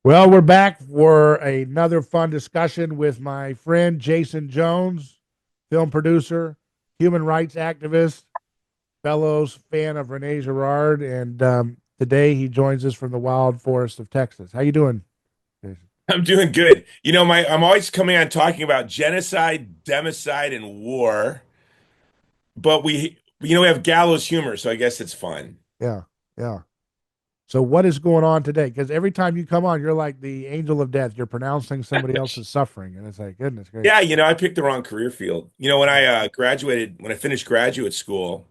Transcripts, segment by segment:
Well, we're back for another fun discussion with my friend Jason Jones, film producer, human rights activist, fellows fan of Rene Girard, and today he joins us from the wild forest of Texas. How you doing, Jason? I'm doing good. I'm always coming on talking about genocide, democide, and war, but we have gallows humor, so I guess it's fun. Yeah, yeah. So what is going on today? Because every time you come on, you're like the angel of death. You're pronouncing somebody else's suffering, and it's like, goodness gracious. Yeah, I picked the wrong career field. When I finished graduate school,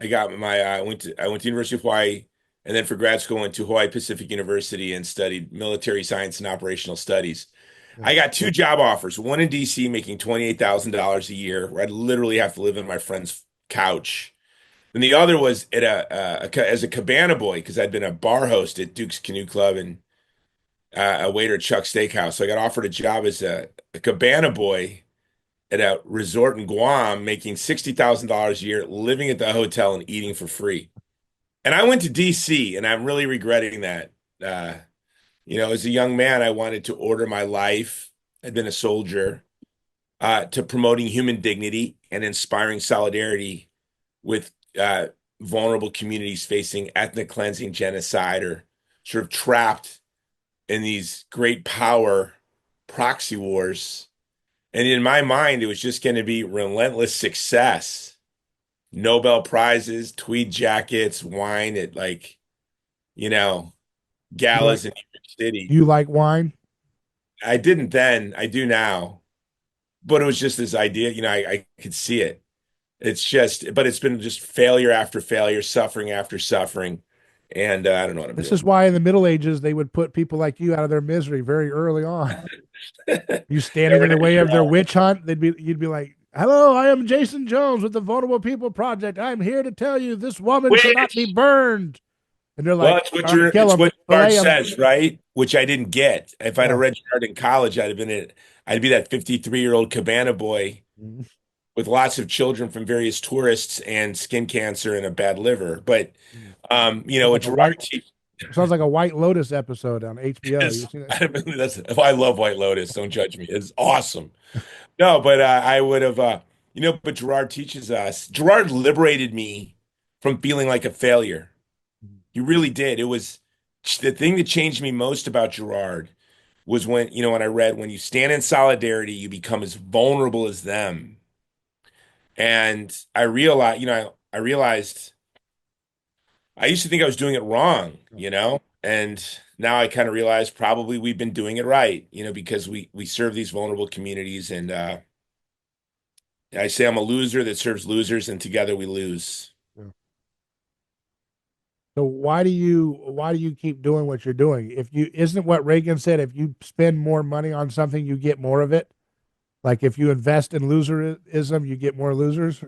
I went to University of Hawaii, and then for grad school, I went to Hawaii Pacific University and studied military science and operational studies. Yeah. I got two job offers, one in DC making $28,000 a year, where I'd literally have to live in my friend's couch. And the other was as a cabana boy because I'd been a bar host at Duke's Canoe Club and a waiter at Chuck's Steakhouse. So I got offered a job as a cabana boy at a resort in Guam, making $60,000 a year, living at the hotel and eating for free. And I went to DC, and I'm really regretting that. As a young man, I wanted to order my life. I'd been a soldier to promoting human dignity and inspiring solidarity with vulnerable communities facing ethnic cleansing, genocide, or sort of trapped in these great power proxy wars. And in my mind, it was just going to be relentless success. Nobel Prizes, tweed jackets, wine at you know, You like galas in New York City. you like wine? I didn't then, I do now. But it was just this idea, I could see it. But it's been just failure after failure, suffering after suffering. And I don't know what I'm This is doing. why in the Middle Ages they would put people like you out of their misery very early on. You standing Never in the had way to of their try. witch hunt, you'd be like, "Hello, I am Jason Jones with the Vulnerable People Project. I'm here to tell you this woman should not be Witch. burned." And they're Well, like, "All right, kill it's him, what Gerard fillet him." says, right? Which I didn't get. If I'd have Yeah. read Gerard in college, I'd be that 53-year-old cabana boy Mhm. with lots of children from various tourists and skin cancer and a bad liver. But Sounds what like a Gerard white teaches sounds like a White Lotus episode on HBO. You is, seen that? I mean, I love White Lotus. Don't judge me. It's awesome. No, but I would have, but Gerard teaches us. Gerard liberated me from feeling like a failure. He really did. It was the thing that changed me most about Gerard was when I read, when you stand in solidarity, you become as vulnerable as them. And I realized I used to think I was doing it wrong, and now I kind of realize probably we've been doing it right, because we serve these vulnerable communities, and I say I'm a loser that serves losers, and together we lose. Yeah. So why do you keep doing what you're doing? If you isn't what Reagan said, if you spend more money on something, you get more of it. Like if you invest in loserism, you get more losers.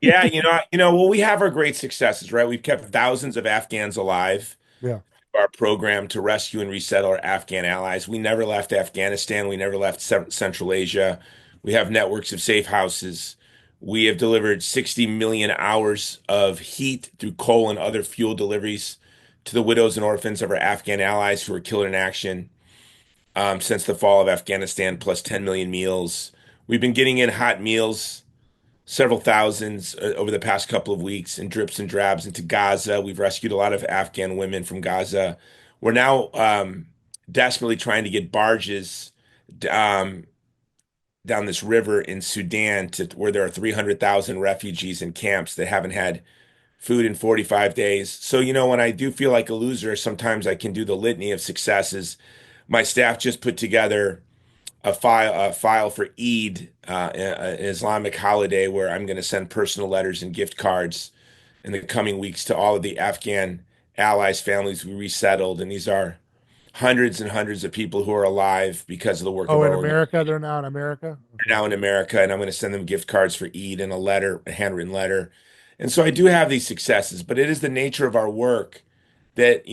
Yeah, well, we have our great successes, right? We've kept thousands of Afghans alive. Yeah. Our program to rescue and resettle our Afghan allies. We never left Afghanistan. We never left Central Asia. We have networks of safe houses. We have delivered 60 million hours of heat through coal and other fuel deliveries to the widows and orphans of our Afghan allies who were killed in action since the fall of Afghanistan, plus 10 million meals. We've been getting in hot meals, several thousands over the past couple of weeks in drips and drabs into Gaza. We've rescued a lot of Afghan women from Gaza. We're now desperately trying to get barges um, down this river in Sudan to where there are 300,000 refugees in camps that haven't had food in 45 days. So, when I do feel like a loser, sometimes I can do the litany of successes. My staff just put together a file for Eid, an Islamic holiday, where I'm going to send personal letters and gift cards in the coming weeks to all of the Afghan allies, families we resettled, and these are hundreds and hundreds of people who are alive because of the work of Oh, in our organization America, they're now in America. Okay. now in America, and I'm going to send them gift cards for Eid and a letter, a handwritten letter. And so I do have these successes, but it is the nature of our work that,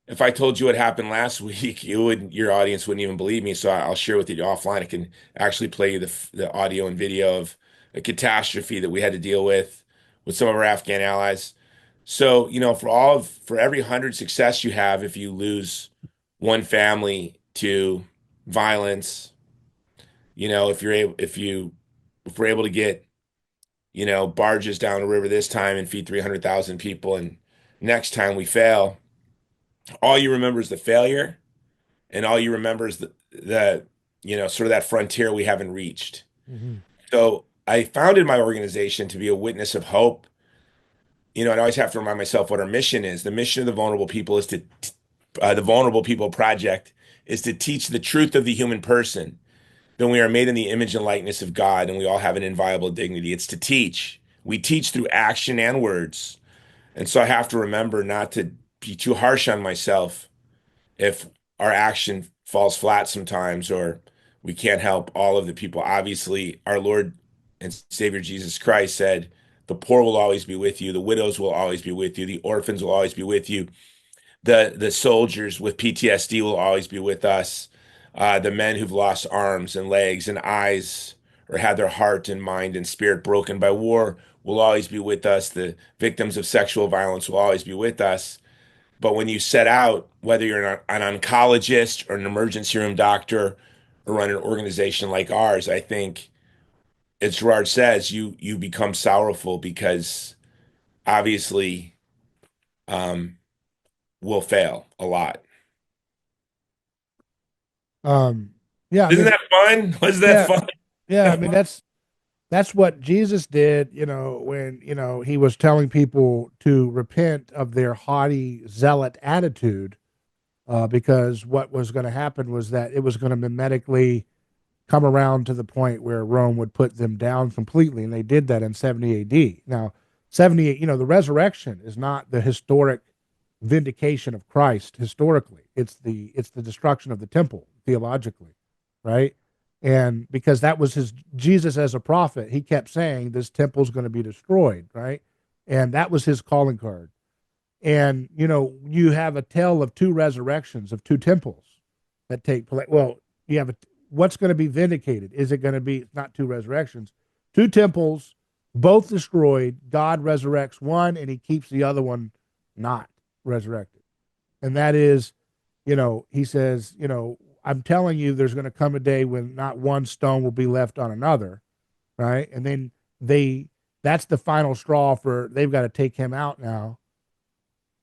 if I told you what happened last week, your audience wouldn't even believe me. So I'll share with you offline. I can actually play you the audio and video of a catastrophe that we had to deal with some of our Afghan allies. So, for every 100 success you have, if you lose one family to violence. If we're able to get, barges down the river this time and feed 300,000 people, and next time we fail, all you remember is the failure, and all you remember is the sort of that frontier we haven't reached. Hmm. So I founded my organization to be a witness of hope. And I always have to remind myself what our mission is. The mission of the Vulnerable People is the Vulnerable People Project is to teach the truth of the human person. Then we are made in the image and likeness of God, and we all have an inviolable dignity. It's to teach. We teach through action and words. And so I have to remember not to be too harsh on myself if our action falls flat sometimes, or we can't help all of the people. Obviously, our Lord and Savior Jesus Christ said, the poor will always be with you, the widows will always be with you, the orphans will always be with you, the soldiers with PTSD will always be with us. The men who've lost arms and legs and eyes or had their heart and mind and spirit broken by war will always be with us. The victims of sexual violence will always be with us. But when you set out, whether you're an oncologist or an emergency room doctor or run an organization like ours, I think, as Gerard says, you become sorrowful because obviously um, we'll fail a lot. Um, yeah, I Isn't mean, that fun? Was that yeah, fun? yeah, I mean that's what Jesus did, when, he was telling people to repent of their haughty zealot attitude, because what was going to happen was that it was going to mimetically come around to the point where Rome would put them down completely, and they did that in 70 AD. Now, 78, the resurrection is not the historic vindication of Christ historically. It's the destruction of the temple theologically, right? And because that was his Jesus as a prophet, he kept saying this temple's going to be destroyed, right? And that was his calling card. And you have a tale of two resurrections of two temples that take place. Well, you have what's going to be vindicated? Is it going to be not two resurrections, two temples, both destroyed? God resurrects one, and he keeps the other one not resurrected. And that is, he says, I'm telling you, there's going to come a day when not one stone will be left on another, right? And then that's the final straw for they've got to take him out now.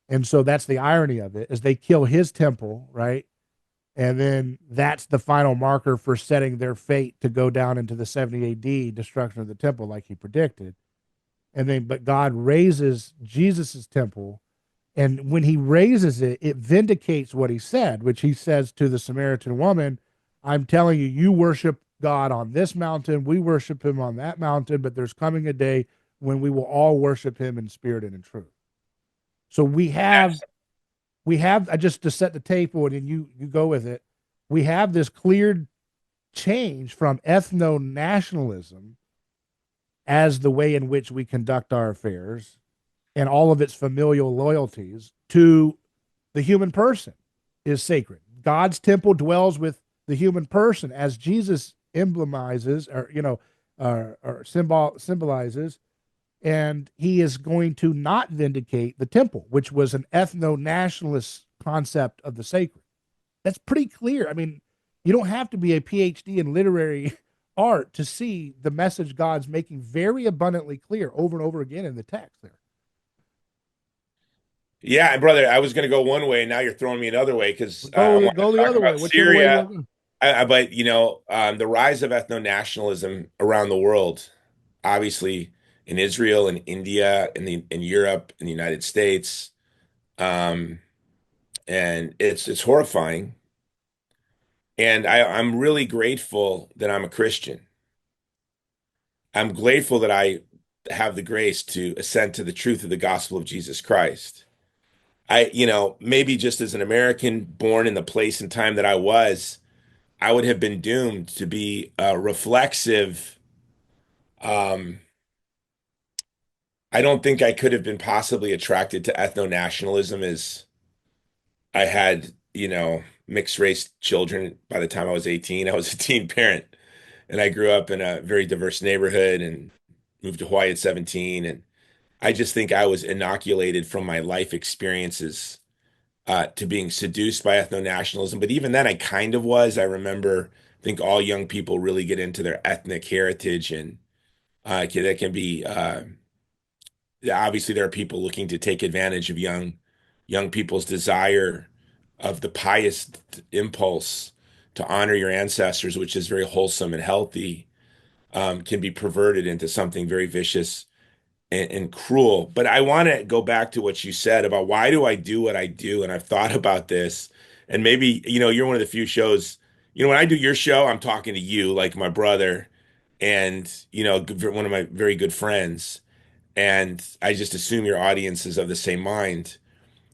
And so that's the irony of it is they kill his temple, right? And then that's the final marker for setting their fate to go down into the 70 AD destruction of the temple, like he predicted. But God raises Jesus's temple. And when he raises it, it vindicates what he said, which he says to the Samaritan woman, I'm telling you, you worship God on this mountain. We worship him on that mountain, but there's coming a day when we will all worship him in spirit and in truth. So we have just to set the table and you go with it. We have this clear change from ethno nationalism as the way in which we conduct our affairs and all of its familial loyalties to the human person is sacred. God's temple dwells with the human person as Jesus emblemizes or symbolizes, and he is going to not vindicate the temple, which was an ethno nationalist concept of the sacred. That's pretty clear. I mean, you don't have to be a PhD in literary art to see the message God's making very abundantly clear over and over again in the text there. Yeah, brother, I was going to go one way, and now you're throwing me another way because I Go want go to the talk other way, about whichever way you Syria. want to go. But the rise of ethno-nationalism around the world, obviously in Israel and India, in Europe, in the United States, um, and it's horrifying. And I'm really grateful that I'm a Christian. I'm grateful that I have the grace to assent to the truth of the gospel of Jesus Christ. Maybe just as an American born in the place and time that I would have been doomed to be reflexive. Um, I don't think I could have been possibly attracted to ethno-nationalism as I had, mixed race children by the time I was 18. I was a teen parent and I grew up in a very diverse neighborhood and moved to Hawaii at 17. And I just think I was inoculated from my life experiences to being seduced by ethno-nationalism. But even then, I kind of was. I remember, I think all young people really get into their ethnic heritage, and that can be obviously there are people looking to take advantage of young people's desire of the pious impulse to honor your ancestors, which is very wholesome and healthy, can be perverted into something very vicious and cruel. But I want to go back to what you said about why do I do what I do? And I've thought about this. And maybe, you're one of the few shows, when I do your show, I'm talking to you like my brother and, one of my very good friends. And I just assume your audience is of the same mind.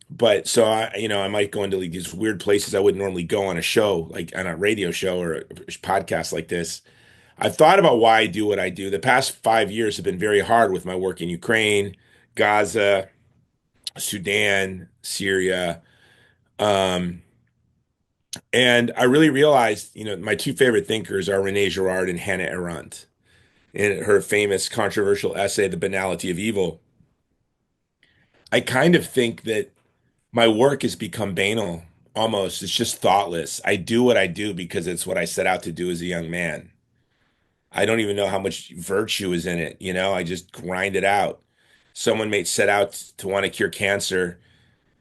But so I might go into like these weird places I wouldn't normally go on a show, like on a radio show or a podcast like this. I've thought about why I do what I do. The past 5 years have been very hard with my work in Ukraine, Gaza, Sudan, Syria. Um, and I really realized, my two favorite thinkers are Renee Girard and Hannah Arendt. In her famous controversial essay, The Banality of Evil, I kind of think that my work has become banal almost. It's just thoughtless. I do what I do because it's what I set out to do as a young man. I don't even know how much virtue is in it. I just grind it out. Someone may set out to want to cure cancer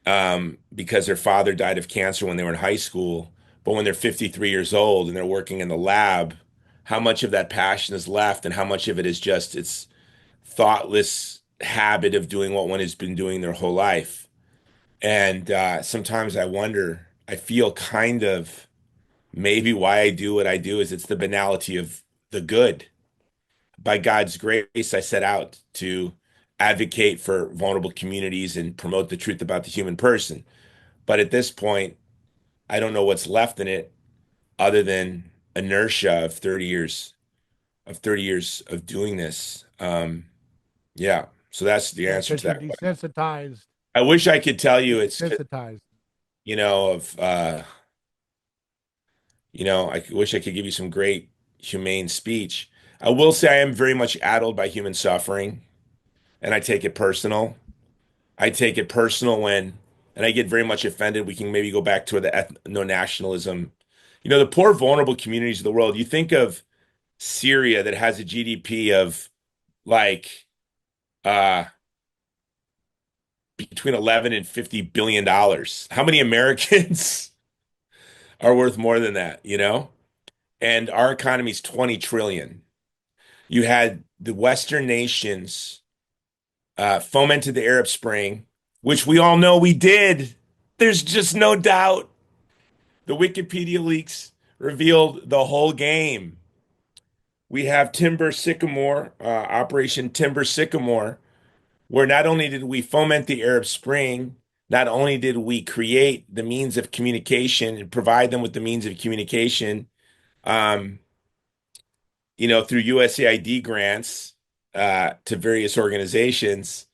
because their father died of cancer when they were in high school. But when they're 53 years old and they're working in the lab, how much of that passion is left and how much of it is just its thoughtless habit of doing what one has been doing their whole life? And sometimes I wonder, I feel kind of maybe why I do what I do is it's the banality of the good. By God's grace, I set out to advocate for vulnerable communities and promote the truth about the human person. But at this point, I don't know what's left in it other than inertia of 30 years of doing this. Yeah. So that's the Yeah, answer because to you're that question. desensitized. I wish I could tell you You're it's, desensitized. of, I wish I could give you some great humane speech. I will say I am very much addled by human suffering, and I take it personal. I take it personal and I get very much offended. We can maybe go back to the ethno-nationalism. The poor, vulnerable communities of the world. You think of Syria that has a GDP of like uh, between 11 and 50 billion dollars. How many Americans are worth more than that? And our economy is 20 trillion. You had the Western nations fomented the Arab Spring, which we all know we did. There's just no doubt. The Wikipedia leaks revealed the whole game. We have Timber Sycamore, Operation Timber Sycamore, where not only did we foment the Arab Spring, not only did we create the means of communication and provide them with the means of communication, um, through USAID grants to various organizations.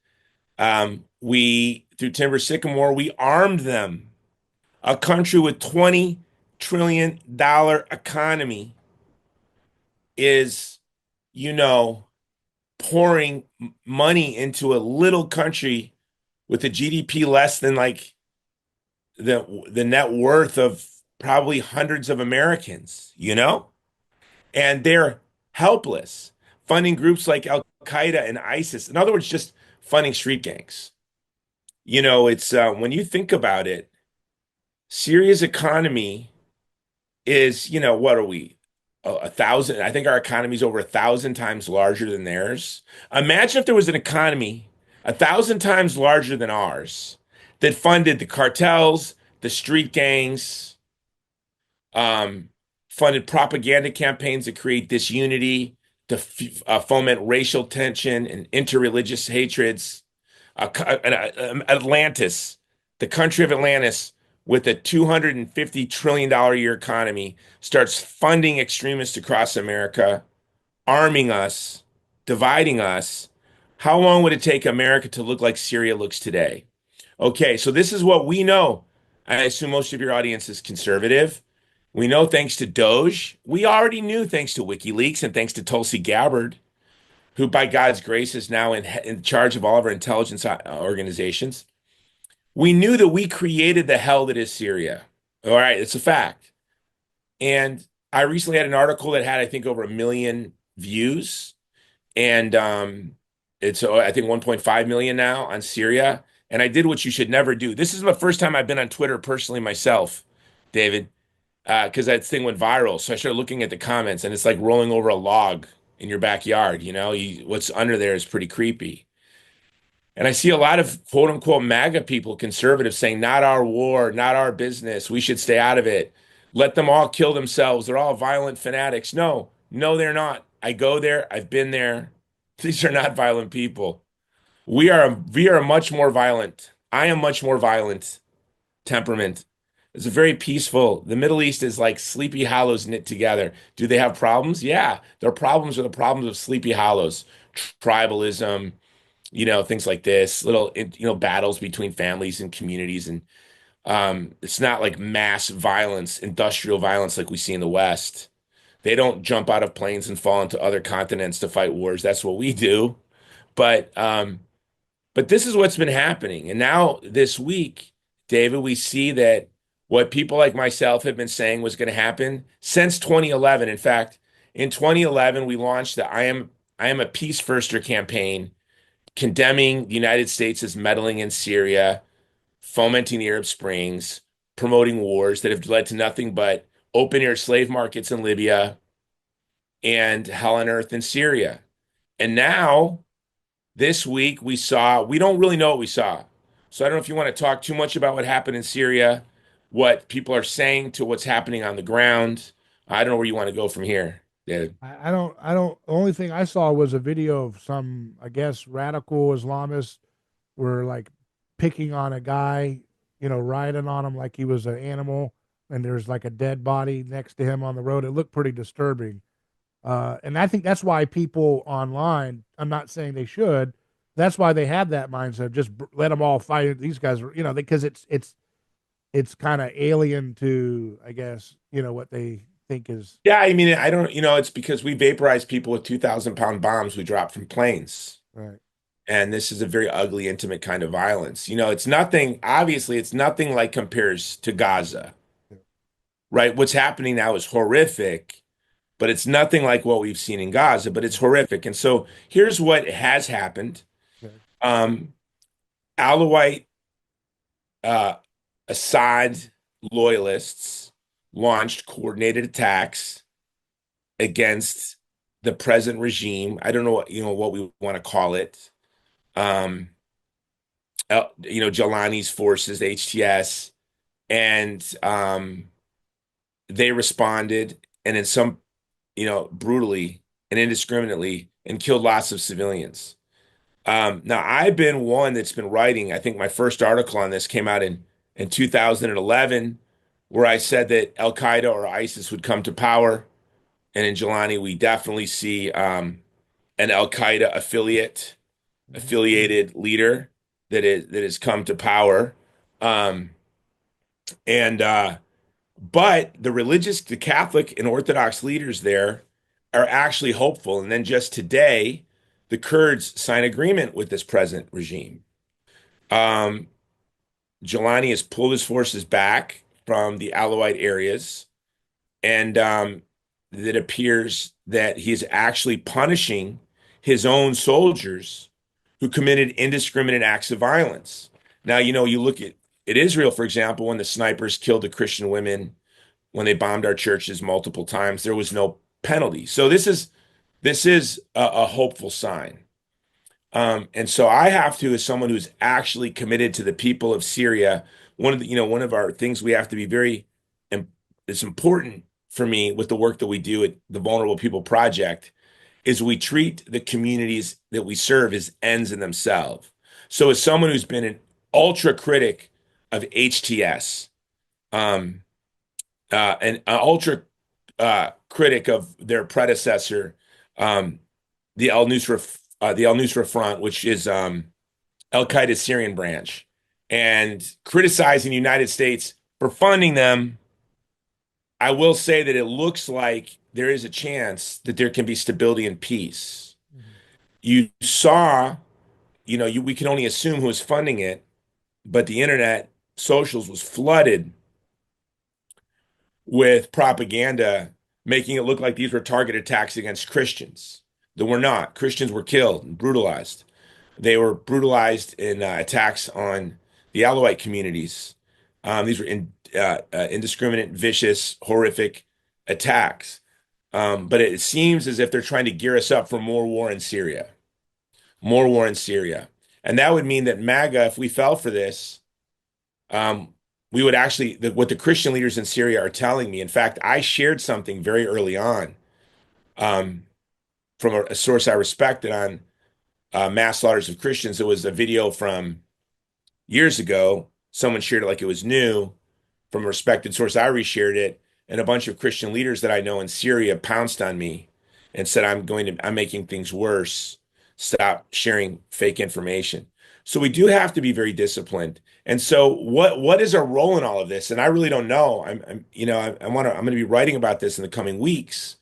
We, through Timber Sycamore, we armed them. A country with $20 trillion economy is, you know, pouring money into a little country with a GDP less than like the net worth of probably hundreds of Americans. And they're helpless, funding groups like Al Qaeda and ISIS. In other words, just funding street gangs. It's when you think about it, Syria's economy is, what are we? A thousand. I think our economy is over 1,000 times larger than theirs. Imagine if there was an economy 1,000 times larger than ours that funded the cartels, the street gangs, um, funded propaganda campaigns that create disunity, to foment racial tension and interreligious hatreds. Atlantis, the country of Atlantis, with a $250 trillion a year economy, starts funding extremists across America, arming us, dividing us. How long would it take America to look like Syria looks today? Okay, so this is what we know. I assume most of your audience is conservative. We know thanks to Doge. We already knew thanks to WikiLeaks and thanks to Tulsi Gabbard, who by God's grace is now in charge of all of our intelligence organizations. We knew that we created the hell that is Syria. All right, it's a fact. And I recently had an article that had, I think, over 1 million views, and it's I think 1.5 million now on Syria. And I did what you should never do. This is the first time I've been on Twitter personally myself, David, because that thing went viral. So I started looking at the comments, and it's like rolling over a log in your backyard. What's under there is pretty creepy. And I see a lot of quote unquote MAGA people, conservatives, saying, not our war, not our business. We should stay out of it. Let them all kill themselves. They're all violent fanatics. No, no, they're not. I go there. I've been there. These are not violent people. We are much more violent. I am much more violent temperament. It's a very peaceful. The Middle East is like Sleepy Hollows knit together. Do they have problems? Yeah, their problems are the problems of Sleepy Hollows, tribalism, things like this, little, battles between families and communities. And it's not like mass violence, industrial violence like we see in the West. They don't jump out of planes and fall into other continents to fight wars. That's what we do. But this is what's been happening. And now this week, David, we see that what people like myself have been saying was going to happen since 2011. In fact, in 2011, we launched the I am a Peace Firster campaign condemning the United States' meddling in Syria, fomenting the Arab Springs, promoting wars that have led to nothing but open air slave markets in Libya and hell on earth in Syria. And now, this week, we don't really know what we saw. So I don't know if you want to talk too much about what happened in Syria, what people are saying to what's happening on the ground. I don't know where you want to go from here, David. The only thing I saw was a video of some, I guess, radical Islamists were like picking on a guy, riding on him like he was an animal, and there's like a dead body next to him on the road. It looked pretty disturbing. And I think that's why people online, I'm not saying they should, that's why they have that mindset. Just let them all fight. These guys are, because it's kind of alien to, I guess, what they think is Yeah, I mean, I don't, it's because we vaporize people with 2,000-pound bombs we drop from planes. right. And this is a very ugly, intimate kind of violence. Obviously, it's nothing like compares to Gaza, right? What's happening now is horrific, but it's nothing like what we've seen in Gaza, but it's horrific. And so here's what has happened. Okay. Um, Alawite, uh, Assad loyalists launched coordinated attacks against the present regime. I don't know what we want to call it. Jelani's forces, HTS, and they responded, and in some, brutally and indiscriminately, and killed lots of civilians. Now, I've been one that's been writing. I think my first article on this came out in 2011, where I said that Al Qaeda or ISIS would come to power. And in Jelani, we definitely see an Al Qaeda affiliated leader that has come to power. Um, and but the Catholic and Orthodox leaders there are actually hopeful. And then just today, the Kurds sign agreement with this present regime. Um, Jelani has pulled his forces back from the Alawite areas, and it appears that he is actually punishing his own soldiers who committed indiscriminate acts of violence. Now, you look at Israel, for example, when the snipers killed the Christian women, when they bombed our churches multiple times, there was no penalty. So this is a hopeful sign. And so I have to, as someone who's actually committed to the people of Syria, one of our things we have to be very, it's important for me with the work that we do at the Vulnerable People Project, is we treat the communities that we serve as ends in themselves. So as someone who's been an ultra critic of HTS, um, and an ultra critic of their predecessor, um, the Al Nusra Front, which is Al Qaeda's Syrian branch, and criticizing the United States for funding them. I will say that it looks like there is a chance that there can be stability and peace. Mhm. You saw, we can only assume who is funding it, but the internet, socials was flooded with propaganda, making it look like these were targeted attacks against Christians. That were not. Christians were killed and brutalized. They were brutalized in attacks on the Alawite communities. These were indiscriminate, vicious, horrific attacks. But it seems as if they're trying to gear us up for more war in Syria, more war in Syria. And that would mean that MAGA, if we fell for this, um, we would actually, what the Christian leaders in Syria are telling me. In fact, I shared something very early on um, from a source I respected on mass slaughters of Christians. It was a video from years ago. Someone shared it like it was new from a respected source. I reshared it, and a bunch of Christian leaders that I know in Syria pounced on me and said, I'm making things worse. Stop sharing fake information. So we do have to be very disciplined. And so what is our role in all of this? And I really don't know. I'm going to be writing about this in the coming weeks,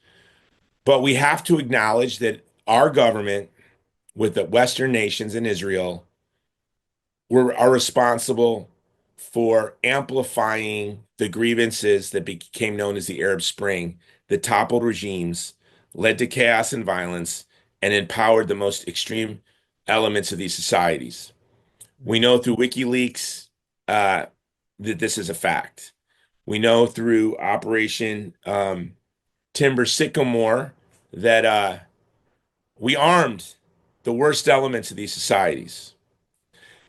but we have to acknowledge that our government with the Western nations and Israel are responsible for amplifying the grievances that became known as the Arab Spring, that toppled regimes, led to chaos and violence, and empowered the most extreme elements of these societies. We know through WikiLeaks that this is a fact. We know through Operation Timber Sycamore that we armed the worst elements of these societies.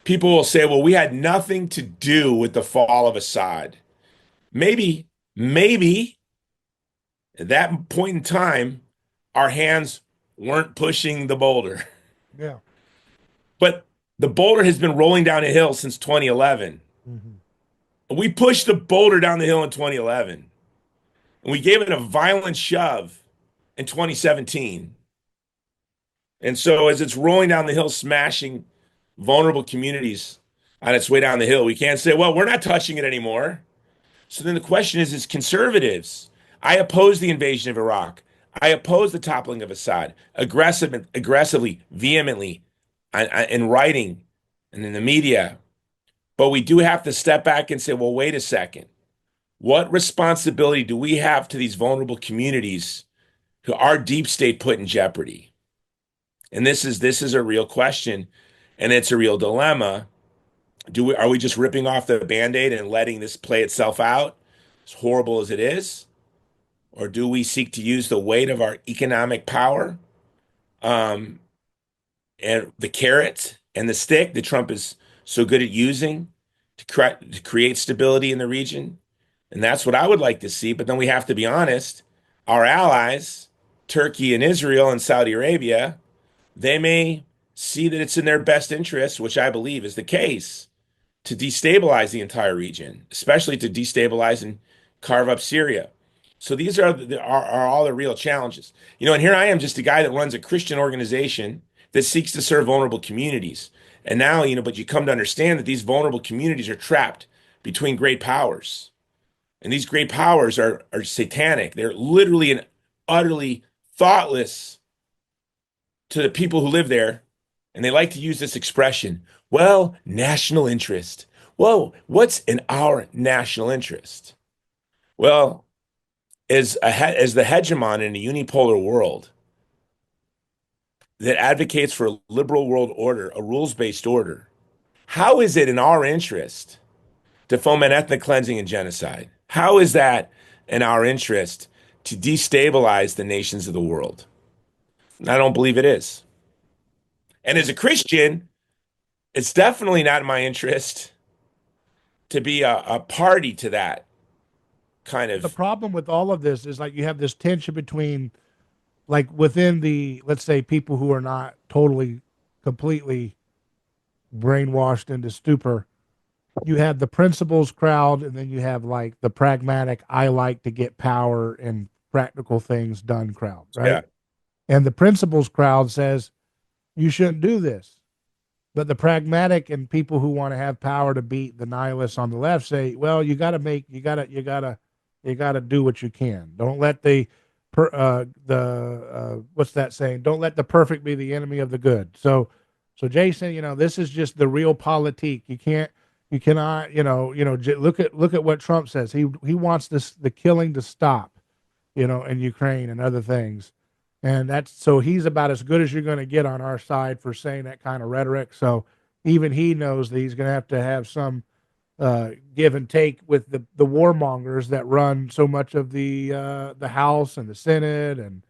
People will say, well, we had nothing to do with the fall of Assad. Maybe at that point in time, our hands weren't pushing the boulder. Yeah. But the boulder has been rolling down a hill since 2011. Mm-hmm. We pushed the boulder down the hill in 2011. And we gave it a violent shove in 2017. And so as it's rolling down the hill, smashing vulnerable communities on its way down the hill, we can't say, well, we're not touching it anymore. So then the question is conservatives, I oppose the invasion of Iraq. I oppose the toppling of Assad aggressively, vehemently, in writing and in the media. But we do have to step back and say, well, wait a second. What responsibility do we have to these vulnerable communities who our deep state put in jeopardy? And this is a real question, and it's a real dilemma. Are we just ripping off the Band-Aid and letting this play itself out, as horrible as it is? Or do we seek to use the weight of our economic power, um, and the carrot and the stick that Trump is so good at using to create stability in the region? And that's what I would like to see. But then we have to be honest, our allies, Turkey and Israel and Saudi Arabia, they may see that it's in their best interest, which I believe is the case, to destabilize the entire region, especially to destabilize and carve up Syria. So these are all the real challenges. And here I am, just a guy that runs a Christian organization that seeks to serve vulnerable communities. And now, but you come to understand that these vulnerable communities are trapped between great powers. And these great powers are satanic. They're literally and utterly thoughtless to the people who live there. And they like to use this expression, well, national interest. Well, what's in our national interest? Well, as the hegemon in a unipolar world that advocates for a liberal world order, a rules-based order, how is it in our interest to foment ethnic cleansing and genocide? How is that in our interest to destabilize the nations of the world? I don't believe it is. And as a Christian, it's definitely not in my interest to be a party to that kind The of. problem with all of this is like you have this tension between like within the, let's say, people who are not totally completely brainwashed into stupor. You have the principles crowd, and then you have like the pragmatic, I like to get power and practical things done crowd, right? Yeah, And the principles crowd says you shouldn't do this. But the pragmatic and people who want to have power to beat the nihilists on the left say, well, you got to do what you can. Don't let what's that saying? Don't let the perfect be the enemy of the good. So Jason, this is just the real politique. You cannot, look at what Trump says. He wants the killing to stop, in Ukraine and other things. And that's so he's about as good as you're going to get on our side for saying that kind of rhetoric. So even he knows that he's going to have some give and take with the warmongers that run so much of the House and the Senate. And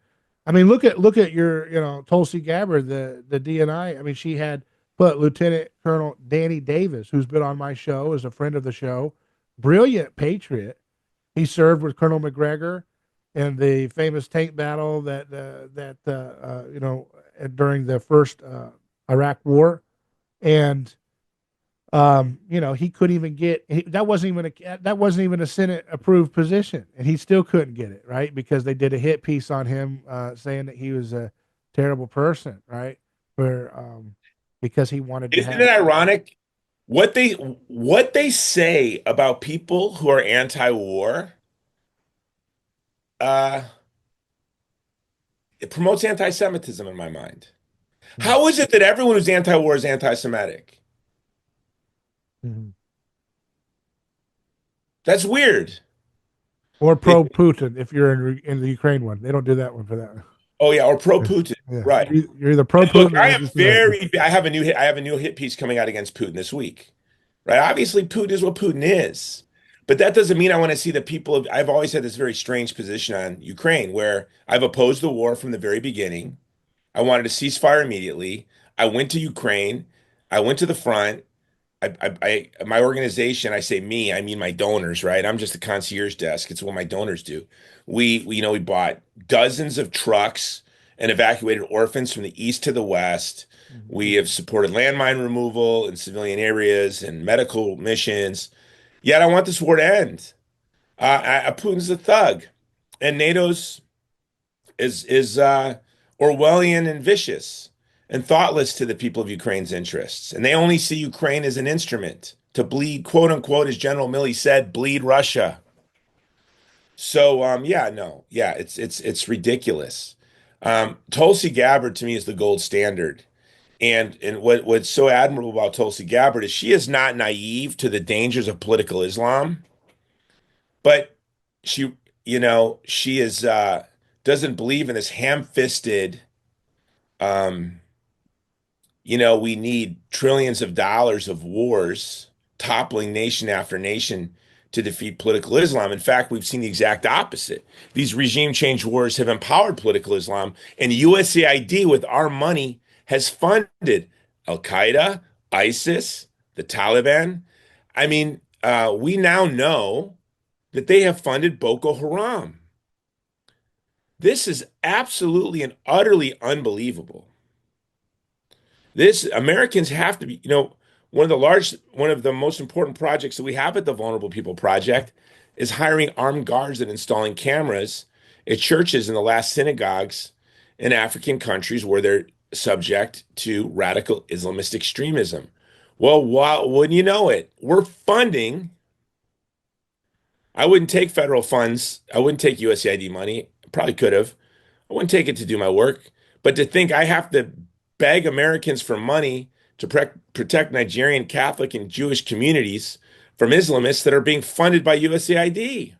I mean, look at your Tulsi Gabbard, the DNI. I mean, she had put Lieutenant Colonel Danny Davis, who's been on my show as a friend of the show, brilliant patriot. He served with Colonel McGregor in the famous tank battle during the first Iraq War, and he couldn't even that wasn't even a Senate approved position, and he still couldn't get it, right, because they did a hit piece on him saying that he was a terrible person, right, for because he wanted to Isn't have. it ironic what they say about people who are anti-war? Uh, it promotes anti-Semitism in my mind. How is it that everyone who's anti-war is anti-Semitic? Mhm. That's weird. Or It, pro Putin if you're in the Ukraine one. They don't do that one for that. oh yeah, or Yeah, pro-Putin, yeah. right? You're either pro Look, Putin or I you're am just very. I have a new hit piece coming out against Putin this week, right? Obviously, Putin is what Putin is, but that doesn't mean I want to see the people of. I've always had this very strange position on Ukraine, where I've opposed the war from the very beginning. I wanted a ceasefire immediately. I went to Ukraine. I went to the front. My organization, I say me, I mean my donors, right? I'm just a concierge desk. It's what my donors do. We bought dozens of trucks and evacuated orphans from the east to the west. Mhm. We have supported landmine removal in civilian areas and medical missions. Yet I want this war to end. Putin's a thug, and NATO's is Orwellian and vicious and thoughtless to the people of Ukraine's interests. And they only see Ukraine as an instrument to bleed, quote unquote, as General Milley said, bleed Russia. So yeah, no, yeah, it's ridiculous. Tulsi Gabbard to me is the gold standard. And what's so admirable about Tulsi Gabbard is she is not naive to the dangers of political Islam, but she, she is doesn't believe in this ham-fisted um, we need trillions of dollars of wars toppling nation after nation to defeat political Islam. In fact, we've seen the exact opposite. These regime change wars have empowered political Islam, and USAID, with our money, has funded Al Qaeda, ISIS, the Taliban. I mean, we now know that they have funded Boko Haram. This is absolutely and utterly unbelievable. This Americans have to be, one of the most important projects that we have at the Vulnerable People Project is hiring armed guards and installing cameras at churches in the last synagogues in African countries where they're subject to radical Islamist extremism. Well, wouldn't you know it? We're funding. I wouldn't take federal funds. I wouldn't take USAID money. Probably could have. I wouldn't take it to do my work. But to think I have to beg Americans for money to protect Nigerian Catholic and Jewish communities from Islamists that are being funded by USAID.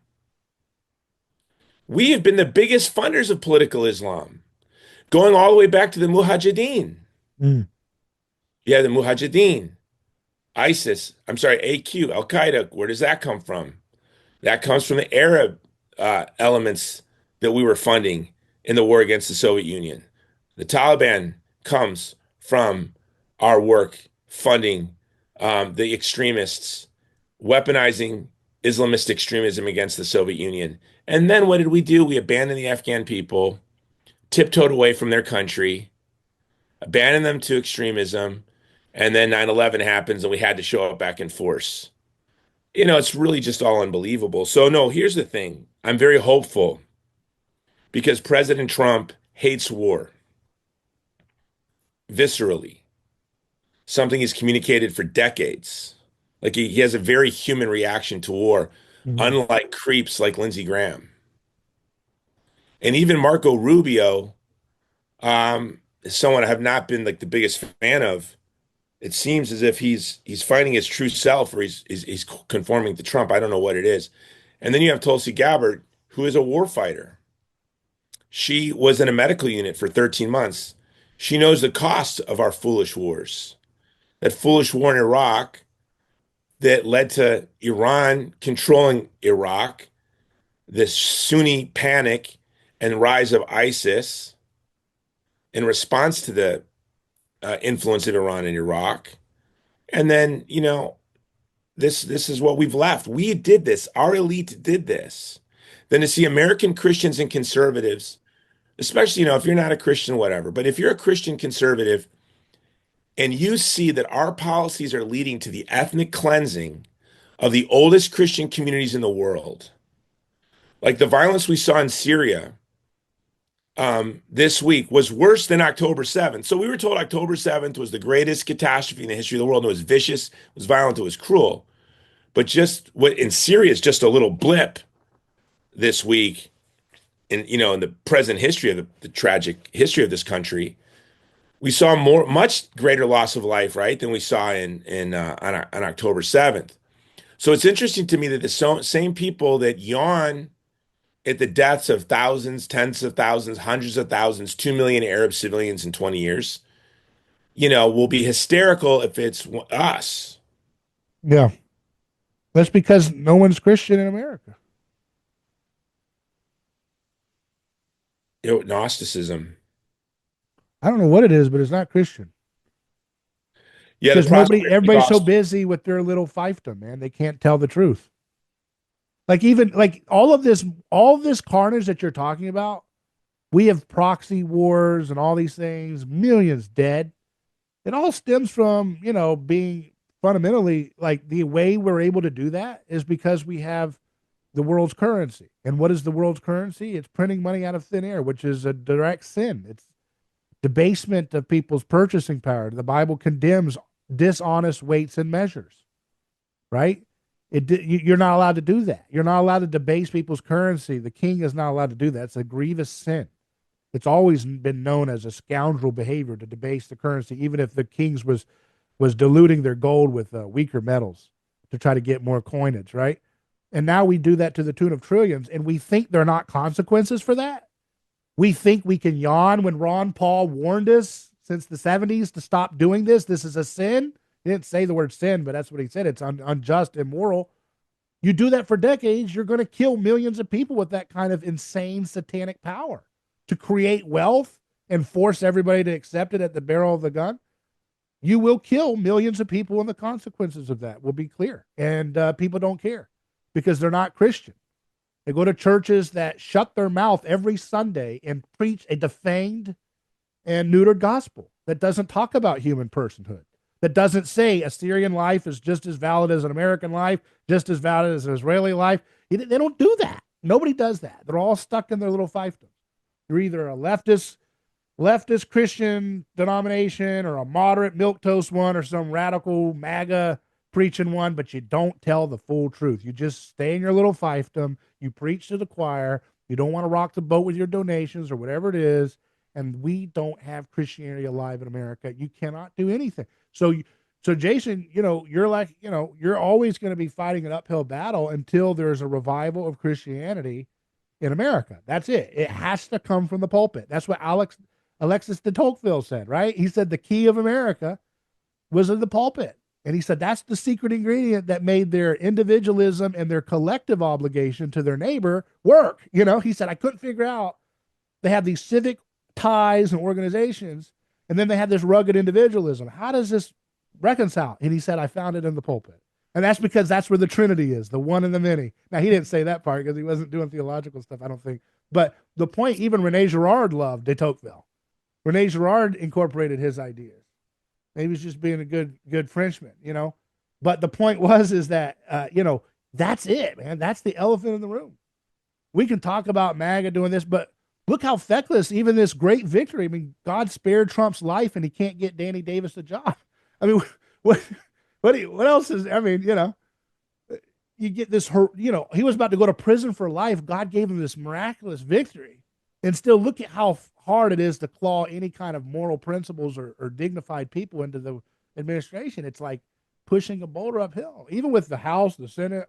We have been the biggest funders of political Islam, going all the way back to the Mujahideen. Mm. Yeah, the Mujahideen, ISIS, I'm sorry, AQ, Al Qaeda. Where does that come from? That comes from the Arab elements that we were funding in the war against the Soviet Union. The Taliban comes from our work funding the extremists, weaponizing Islamist extremism against the Soviet Union. And then what did we do? We abandoned the Afghan people, tiptoed away from their country, abandoned them to extremism, and then 9/11 happens and we had to show up back in force. It's really just all unbelievable. So, no, here's the thing. I'm very hopeful because President Trump hates war viscerally, something he's communicated for decades. Like he has a very human reaction to war, Mhm. unlike creeps like Lindsey Graham. And even Marco Rubio, someone I have not been like the biggest fan of, It seems as if he's finding his true self, or he's conforming to Trump. I don't know what it is. And then you have Tulsi Gabbard, who is a war fighter. She was in a medical unit for 13 months. She knows the cost of our foolish wars. That foolish war in Iraq that led to Iran controlling Iraq, this Sunni panic and rise of ISIS in response to the influence of Iran in Iraq. And then, this is what we've left. We did this. Our elite did this. Then to see American Christians and conservatives, especially, if you're not a Christian, whatever, but if you're a Christian conservative and you see that our policies are leading to the ethnic cleansing of the oldest Christian communities in the world, like the violence we saw in Syria this week was worse than October 7th. So we were told October 7th was the greatest catastrophe in the history of the world. And it was vicious, it was violent, it was cruel. But just what in Syria is just a little blip this week in the present history of the tragic history of this country. We saw much greater loss of life, right, than we saw on October 7th. So it's interesting to me that the same people that yawn at the deaths of thousands, tens of thousands, hundreds of thousands, 2 million Arab civilians in 20 years, will be hysterical if it's us. Yeah. That's because no one's Christian in America. Gnosticism. I don't know what it is, but it's not Christian. Yeah, Because everybody's so busy with their little fiefdom, man. They can't tell the truth. Like all of this carnage that you're talking about, we have proxy wars and all these things, millions dead. It all stems from, being fundamentally like the way we're able to do that is because we have the world's currency. And what is the world's currency? It's printing money out of thin air, which is a direct sin. It's debasement of people's purchasing power. The Bible condemns dishonest weights and measures, right? You're not allowed to do that. You're not allowed to debase people's currency. The king is not allowed to do that. It's a grievous sin. It's always been known as a scoundrel behavior to debase the currency, even if the kings was diluting their gold with weaker metals to try to get more coinage, right? And now we do that to the tune of trillions, and we think there are not consequences for that. We think we can yawn when Ron Paul warned us since the 70s to stop doing this. This is a sin. He didn't say the word sin, but that's what he said. It's unjust, immoral. You do that for decades, you're going to kill millions of people with that kind of insane satanic power to create wealth and force everybody to accept it at the barrel of the gun. You will kill millions of people, and the consequences of that will be clear. And people don't care because they're not Christian. They go to churches that shut their mouth every Sunday and preach a defanged and neutered gospel that doesn't talk about human personhood, that doesn't say a Syrian life is just as valid as an American life, just as valid as an Israeli life. They don't do that. Nobody does that. They're all stuck in their little fiefdom. You're either a leftist Christian denomination or a moderate milquetoast one or some radical MAGA preaching one, but you don't tell the full truth. You just stay in your little fiefdom. You preach to the choir. You don't want to rock the boat with your donations or whatever it is. And we don't have Christianity alive in America. You cannot do anything. So Jason, you're always going to be fighting an uphill battle until there's a revival of Christianity in America. That's it. It has to come from the pulpit. That's what Alexis de Tocqueville said, right? He said the key of America was in the pulpit. And he said that's the secret ingredient that made their individualism and their collective obligation to their neighbor work. He said, I couldn't figure out. They have these civic ties and organizations, and then they have this rugged individualism. How does this reconcile? And he said, I found it in the pulpit. And that's because that's where the Trinity is, the one and the many. Now, he didn't say that part because he wasn't doing theological stuff, I don't think. But the point, even Rene Girard loved de Tocqueville. Rene Girard incorporated his ideas. He was just being a good Frenchman, But the point is that, that's it, man. That's the elephant in the room. We can talk about MAGA doing this, but look how feckless even this great victory. I mean, God spared Trump's life, and he can't get Danny Davis a job. I mean, what else is? I mean, you get this. He was about to go to prison for life. God gave him this miraculous victory, and still look at how hard it is to claw any kind of moral principles or dignified people into administration. It's like pushing a boulder uphill, even with the House, the Senate.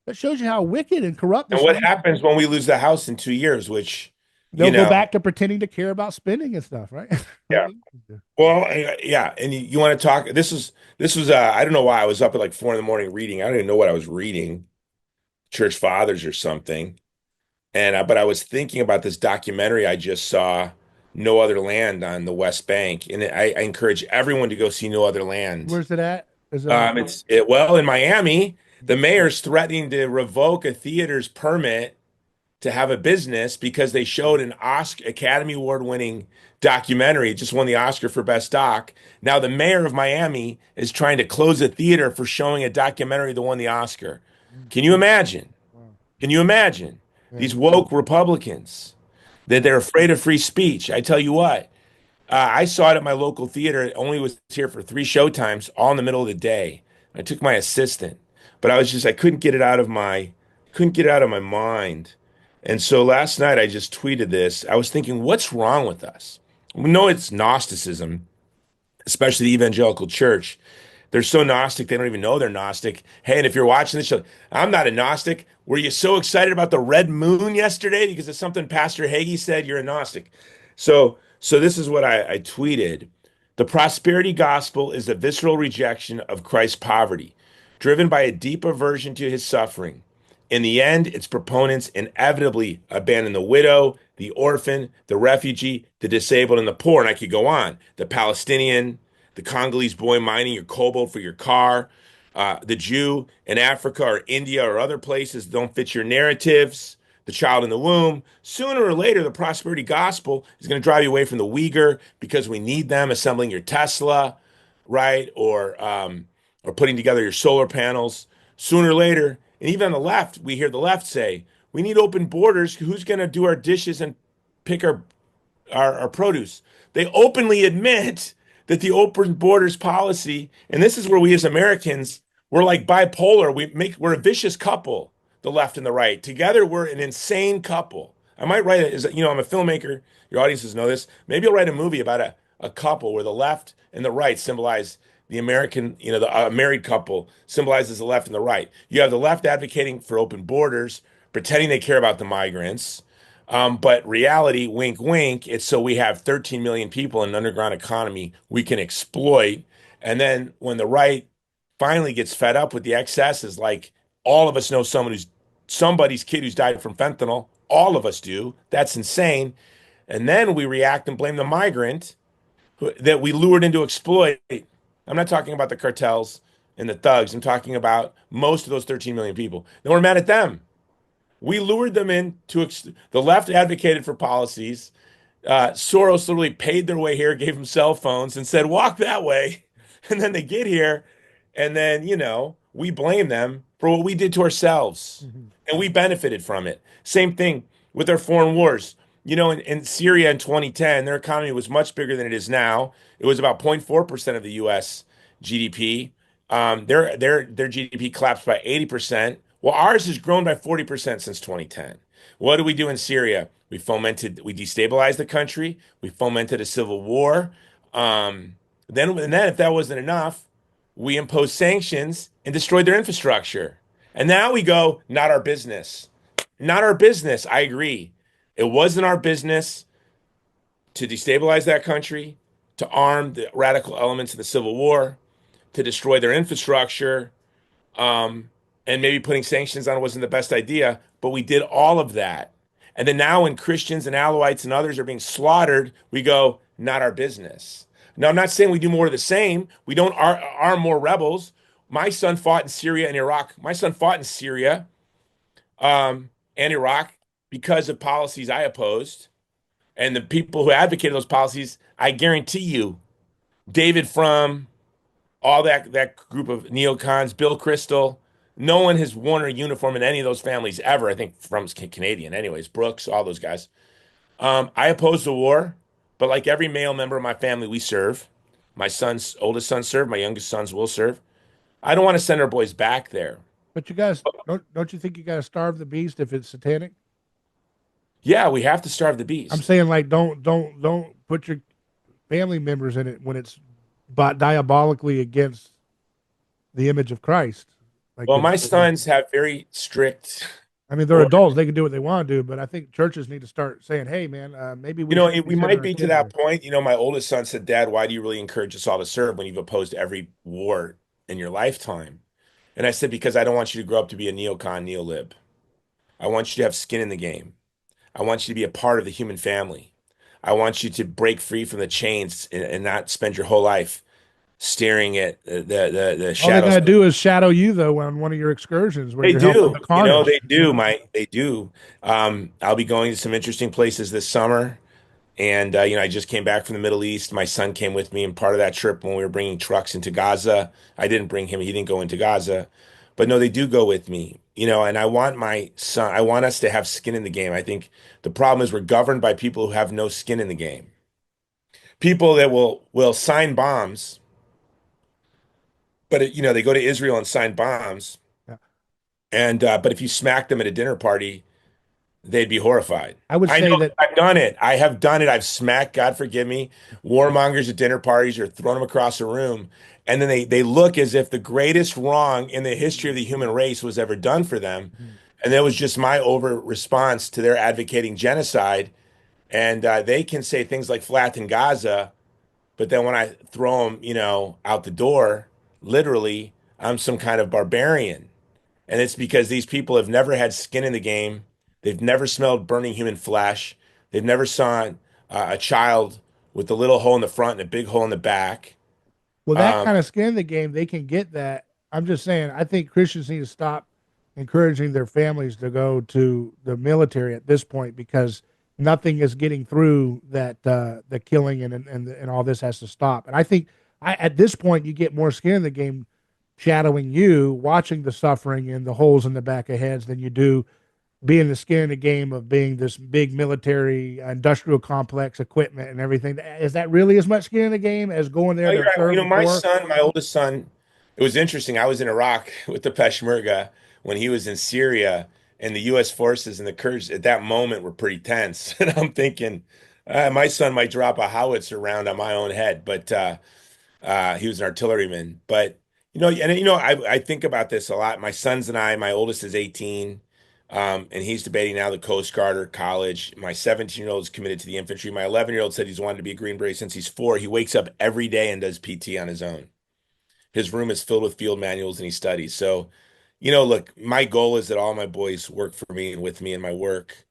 That shows you how wicked and corrupt And this what nation. happens when we lose the House in 2 years, which, you They'll go know, back to pretending to care about spending and stuff, right? Like yeah. they used to. Well, yeah, and you want to talk? This was I don't know why I was up at like 4 in the morning reading. I don't even know what I was reading, Church Fathers or something. And but I was thinking about this documentary I just saw, No Other Land on the West Bank, and I encourage everyone to go see No Other Land. Where's it at? Is it on? Well, in Miami, the mayor's threatening to revoke a theater's permit to have a business because they showed an Oscar Academy Award winning documentary. It just won the Oscar for Best Doc. Now the mayor of Miami is trying to close a theater for showing a documentary that won the Oscar. Mm. Can you imagine? Wow. Can you imagine Yeah. these woke Republicans that they're afraid of free speech? I tell you what, I saw it at my local theater. It only was here for 3 showtimes, all in the middle of the day. I took my assistant, but I couldn't get it out of my mind. And so last night I just tweeted this. I was thinking, what's wrong with us? We know it's Gnosticism, especially the evangelical church. They're so Gnostic, they don't even know they're Gnostic. Hey, and if you're watching this show, I'm not a Gnostic. Were you so excited about the red moon yesterday because of something Pastor Hagee said? You're a Gnostic. So this is what I tweeted. The prosperity gospel is a visceral rejection of Christ's poverty, driven by a deep aversion to his suffering. In the end, its proponents inevitably abandon the widow, the orphan, the refugee, the disabled, and the poor. And I could go on. The Palestinian, the Congolese boy mining your cobalt for your car, the Jew in Africa or India or other places that don't fit your narratives, the child in the womb. Sooner or later, the prosperity gospel is going to drive you away from the Uyghur because we need them assembling your Tesla, right? Or putting together your solar panels. Sooner or later, and even on the left, we hear the left say, we need open borders. Who's going to do our dishes and pick our produce? They openly admit that the open borders policy, and this is where we as Americans, we're like bipolar. We're a vicious couple, the left and the right. Together, we're an insane couple. I might write it, I'm a filmmaker. Your audiences know this. Maybe I'll write a movie about a couple where the left and the right symbolize the American, the married couple symbolizes the left and the right. You have the left advocating for open borders, pretending they care about the migrants. But reality, wink, wink, it's so we have 13 million people in an underground economy we can exploit. And then when the right finally gets fed up with the excesses, like all of us know somebody's kid who's died from fentanyl. All of us do. That's insane. And then we react and blame the migrant that we lured into exploit. I'm not talking about the cartels and the thugs. I'm talking about most of those 13 million people. Then we're mad at them. We lured them the left advocated for policies. Soros literally paid their way here, gave them cell phones, and said, walk that way. And then they get here, and then, we blame them for what we did to ourselves. Mhm. And we benefited from it. Same thing with their foreign wars. In Syria in 2010, their economy was much bigger than it is now. It was about 0.4% of the US GDP. Their GDP collapsed by 80%. Well, ours has grown by 40% since 2010. What do we do in Syria? We destabilized the country. We fomented a civil war. Then if that wasn't enough, we imposed sanctions and destroyed their infrastructure. And now we go, not our business. Not our business. I agree. It wasn't our business to destabilize that country, to arm the radical elements of the Civil War, to destroy their infrastructure, and maybe putting sanctions on it wasn't the best idea, but we did all of that. And then now when Christians and Alawites and others are being slaughtered, we go, not our business. Now, I'm not saying we do more of the same. We don't arm more rebels. My son fought in Syria and Iraq. My son fought in Syria and Iraq because of policies I opposed. And the people who advocated those policies, I guarantee you, David Frum, all that group of neocons, Bill Kristol, no one has worn a uniform in any of those families ever. I think Frum's Canadian, anyways. Brooks, all those guys. I oppose the war, but like every male member of my family, we serve. My oldest son served. My youngest sons will serve. I don't want to send our boys back there. But you guys don't you think you got to starve the beast if it's satanic? Yeah, we have to starve the I'm beast. saying like don't put your family members in it when it's but diabolically against the image of Christ. Like Well, it, my sons have very strict, I mean, they're or adults; they can do what they want to do. But I think churches need to start saying, "Hey, man, maybe we should we consider might our be to kids that this." point. My oldest son said, "Dad, why do you really encourage us all to serve when you've opposed every war in your lifetime?" And I said, "Because I don't want you to grow up to be a neocon, neolib. I want you to have skin in the game. I want you to be a part of the human family. I want you to break free from the chains and not spend your whole life staring at the All they got shadows." to do is shadow you, though, on one of your excursions where They you're helping do, the carnage. they do. They do. I'll be going to some interesting places this summer. And I just came back from the Middle East. My son came with me, and part of that trip when we were bringing trucks into Gaza, I didn't bring him. He didn't go into Gaza, but no, they do go with me. And I want my son. I want us to have skin in the game. I think the problem is we're governed by people who have no skin in the game. People that will sign bombs, but they go to Israel and sign bombs, Yeah. and but if you smack them at a dinner party, they'd be horrified. I would I know say that. I've done it. I have done it. I've smacked, God forgive me, warmongers at dinner parties or thrown them across a room. And then they look as if the greatest wrong in the history of the human race was ever done for them. And that was just my over response to their advocating genocide. And they can say things like flatten Gaza, but then when I throw them, out the door, literally, I'm some kind of barbarian. And it's because these people have never had skin in the game. They've never smelled burning human flesh. They've never saw a child with a little hole in the front and a big hole in the back. Well, that Um, kind of skin in the game, they can get that. I'm just saying, I think Christians need to stop encouraging their families to go to the military at this point because nothing is getting through that the killing and all this has to stop. And I think at this point, you get more skin in the game shadowing you, watching the suffering and the holes in the back of heads than you do being the skin in the game of being this big military industrial complex equipment and everything. Is that really as much skin in the game as going there oh, you're to right. serve the My poor? son, my oldest son, it was interesting. I was in Iraq with the Peshmerga when he was in Syria, and the U.S. forces and the Kurds at that moment were pretty tense. And I'm thinking, my son might drop a howitzer round on my own head, but he was an artilleryman. But I think about this a lot. My sons and I, my oldest is 18, and he's debating now the Coast Guard or college. My 17-year-old is committed to the infantry. My 11-year-old said he's wanted to be a Green Beret since he's 4. He wakes up every day and does PT on his own. His room is filled with field manuals and he studies. So, look, my goal is that all my boys work for me and with me in my work.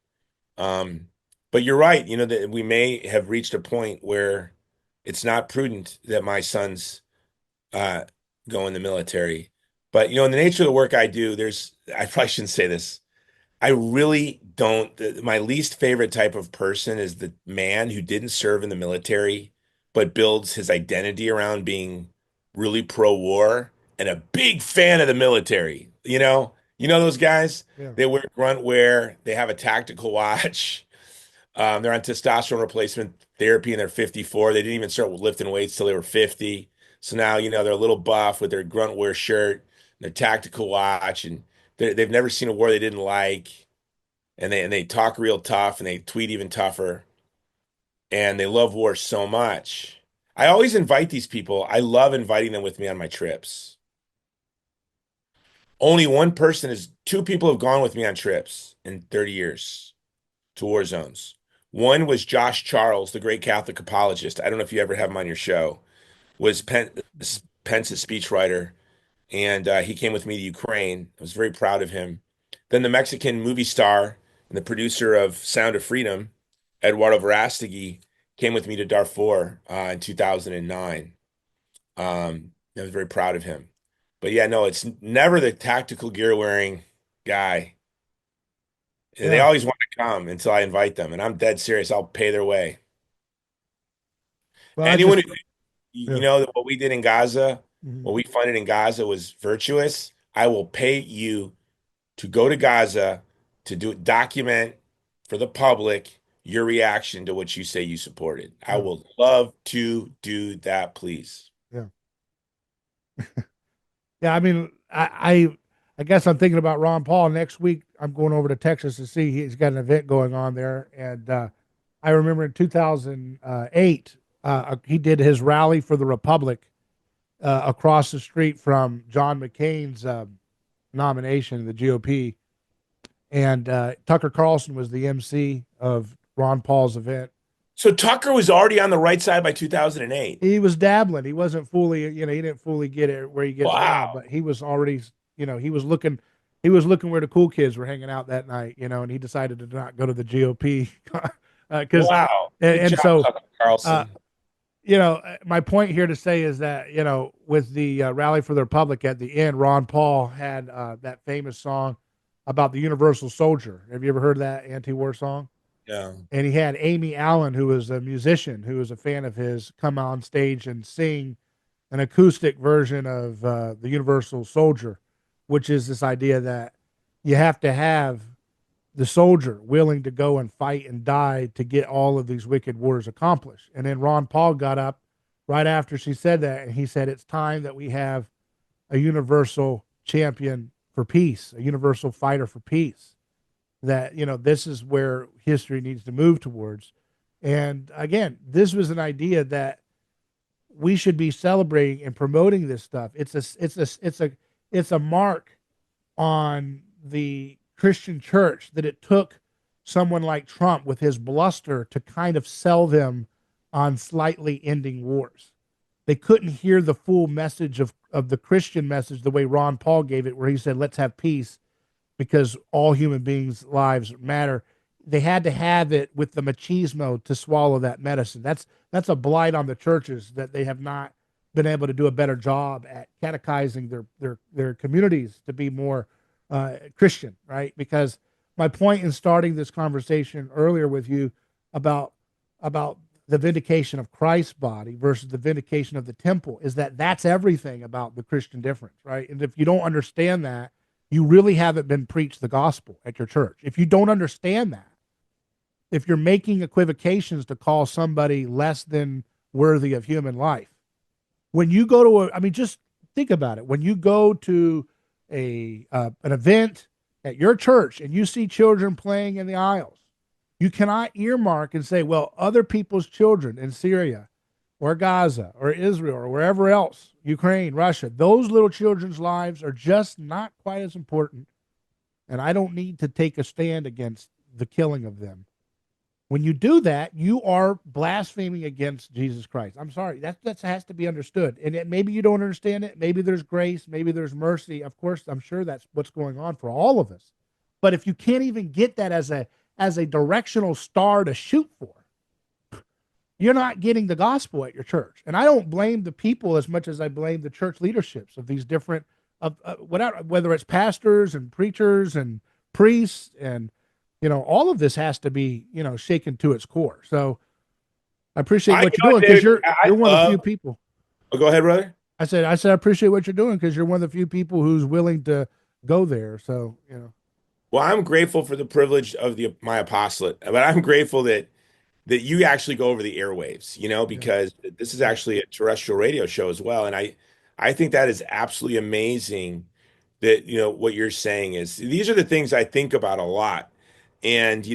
Um, but you're right, that we may have reached a point where it's not prudent that my sons uh, go in the military. But in the nature of the work I do, I probably shouldn't say this. I really don't. My least favorite type of person is the man who didn't serve in the military, but builds his identity around being really pro-war and a big fan of the military. Those guys. Yeah. They wear grunt wear. They have a tactical watch. They're on testosterone replacement therapy and they're 54. They didn't even start lifting weights till they were 50. So now, they're a little buff with their grunt wear shirt, their tactical watch, and they've never seen a war they didn't like. And they talk real tough and they tweet even tougher. And they love war so much. I always invite these people. I love inviting them with me on my trips. Only two people have gone with me on trips in 30 years to war zones. One was Josh Charles, the great Catholic apologist. I don't know if you ever have him on your show. Was Pence's speechwriter, and he came with me to Ukraine. I was very proud of him. Then the Mexican movie star and the producer of Sound of Freedom, Eduardo Verástegui, came with me to Darfur in 2009. I was very proud of him. But yeah, no, it's never the tactical gear wearing guy. They Yeah. always want to come until I invite them, and I'm dead serious. I'll pay their way. Well, I Anyone just, who, yeah. that what we did in Gaza, Mhm. what we funded in Gaza was virtuous. I will pay you to go to Gaza to document for the public your reaction to what you say you supported. I Yeah. will love to do that, please. Yeah. Yeah. I mean, I guess I'm thinking about Ron Paul next week. I'm going over to Texas to see he's got an event going on there. And I remember in 2008, he did his rally for the Republic across the street from John McCain's nomination in the GOP. And Tucker Carlson was the MC of Ron Paul's event. So Tucker was already on the right side by 2008. He was dabbling. He wasn't fully, he didn't fully get it where he gets now, Wow. but he was already, he was looking where the cool kids were hanging out that night, and he decided to not go to the GOP because, Wow. and, Good and job, so, Tucker uh, Carlson. my point here to say is that, with the Rally for the Republic at the end, Ron Paul had that famous song about the Universal Soldier. Have you ever heard that anti-war song? Yeah. And he had Amy Allen, who was a musician, who was a fan of his, come on stage and sing an acoustic version of the Universal Soldier, which is this idea that you have to have the soldier willing to go and fight and die to get all of these wicked wars accomplished. And then Ron Paul got up right after she said that, and he said, it's time that we have a universal champion for peace, a universal fighter for peace. That, this is where history needs to move towards. And again, this was an idea that we should be celebrating and promoting this stuff. It's a mark on the Christian church that it took someone like Trump with his bluster to kind of sell them on slightly ending wars. They couldn't hear the full message of the Christian message the way Ron Paul gave it, where he said, let's have peace because all human beings' lives matter. They had to have it with the machismo to swallow that medicine. That's a blight on the churches, that they have not been able to do a better job at catechizing their communities to be more Christian, right? Because my point in starting this conversation earlier with you about about the vindication of Christ's body versus the vindication of the temple is that that's everything about the Christian difference, right? And if you don't understand that, you really haven't been preached the gospel at your church. If you don't understand that, if you're making equivocations to call somebody less than worthy of human life, when you go to just think about it. When you go to an event at your church and you see children playing in the aisles, you cannot earmark and say, well, other people's children in Syria or Gaza or Israel or wherever else, Ukraine, Russia, those little children's lives are just not quite as important. And I don't need to take a stand against the killing of them. When you do that, you are blaspheming against Jesus Christ. I'm sorry. That has to be understood. And maybe you don't understand it. Maybe there's grace. Maybe there's mercy. Of course, I'm sure that's what's going on for all of us. But if you can't even get that as a directional star to shoot for, you're not getting the gospel at your church. And I don't blame the people as much as I blame the church leaderships of these different whether it's pastors and preachers and priests, and all of this has to be shaken to its core. So I appreciate what you're doing, because Dude, you're I you're one of the few love. people. Oh, go ahead, brother. I said I appreciate what you're doing, because you're one of the few people who's willing to go there. So Well, I'm grateful for the privilege of the my apostolate, but I'm grateful that you actually go over the airwaves, yeah, because this is yeah. actually a terrestrial radio show as well, and I think that is absolutely amazing that what you're saying is these are the things I think about a lot, and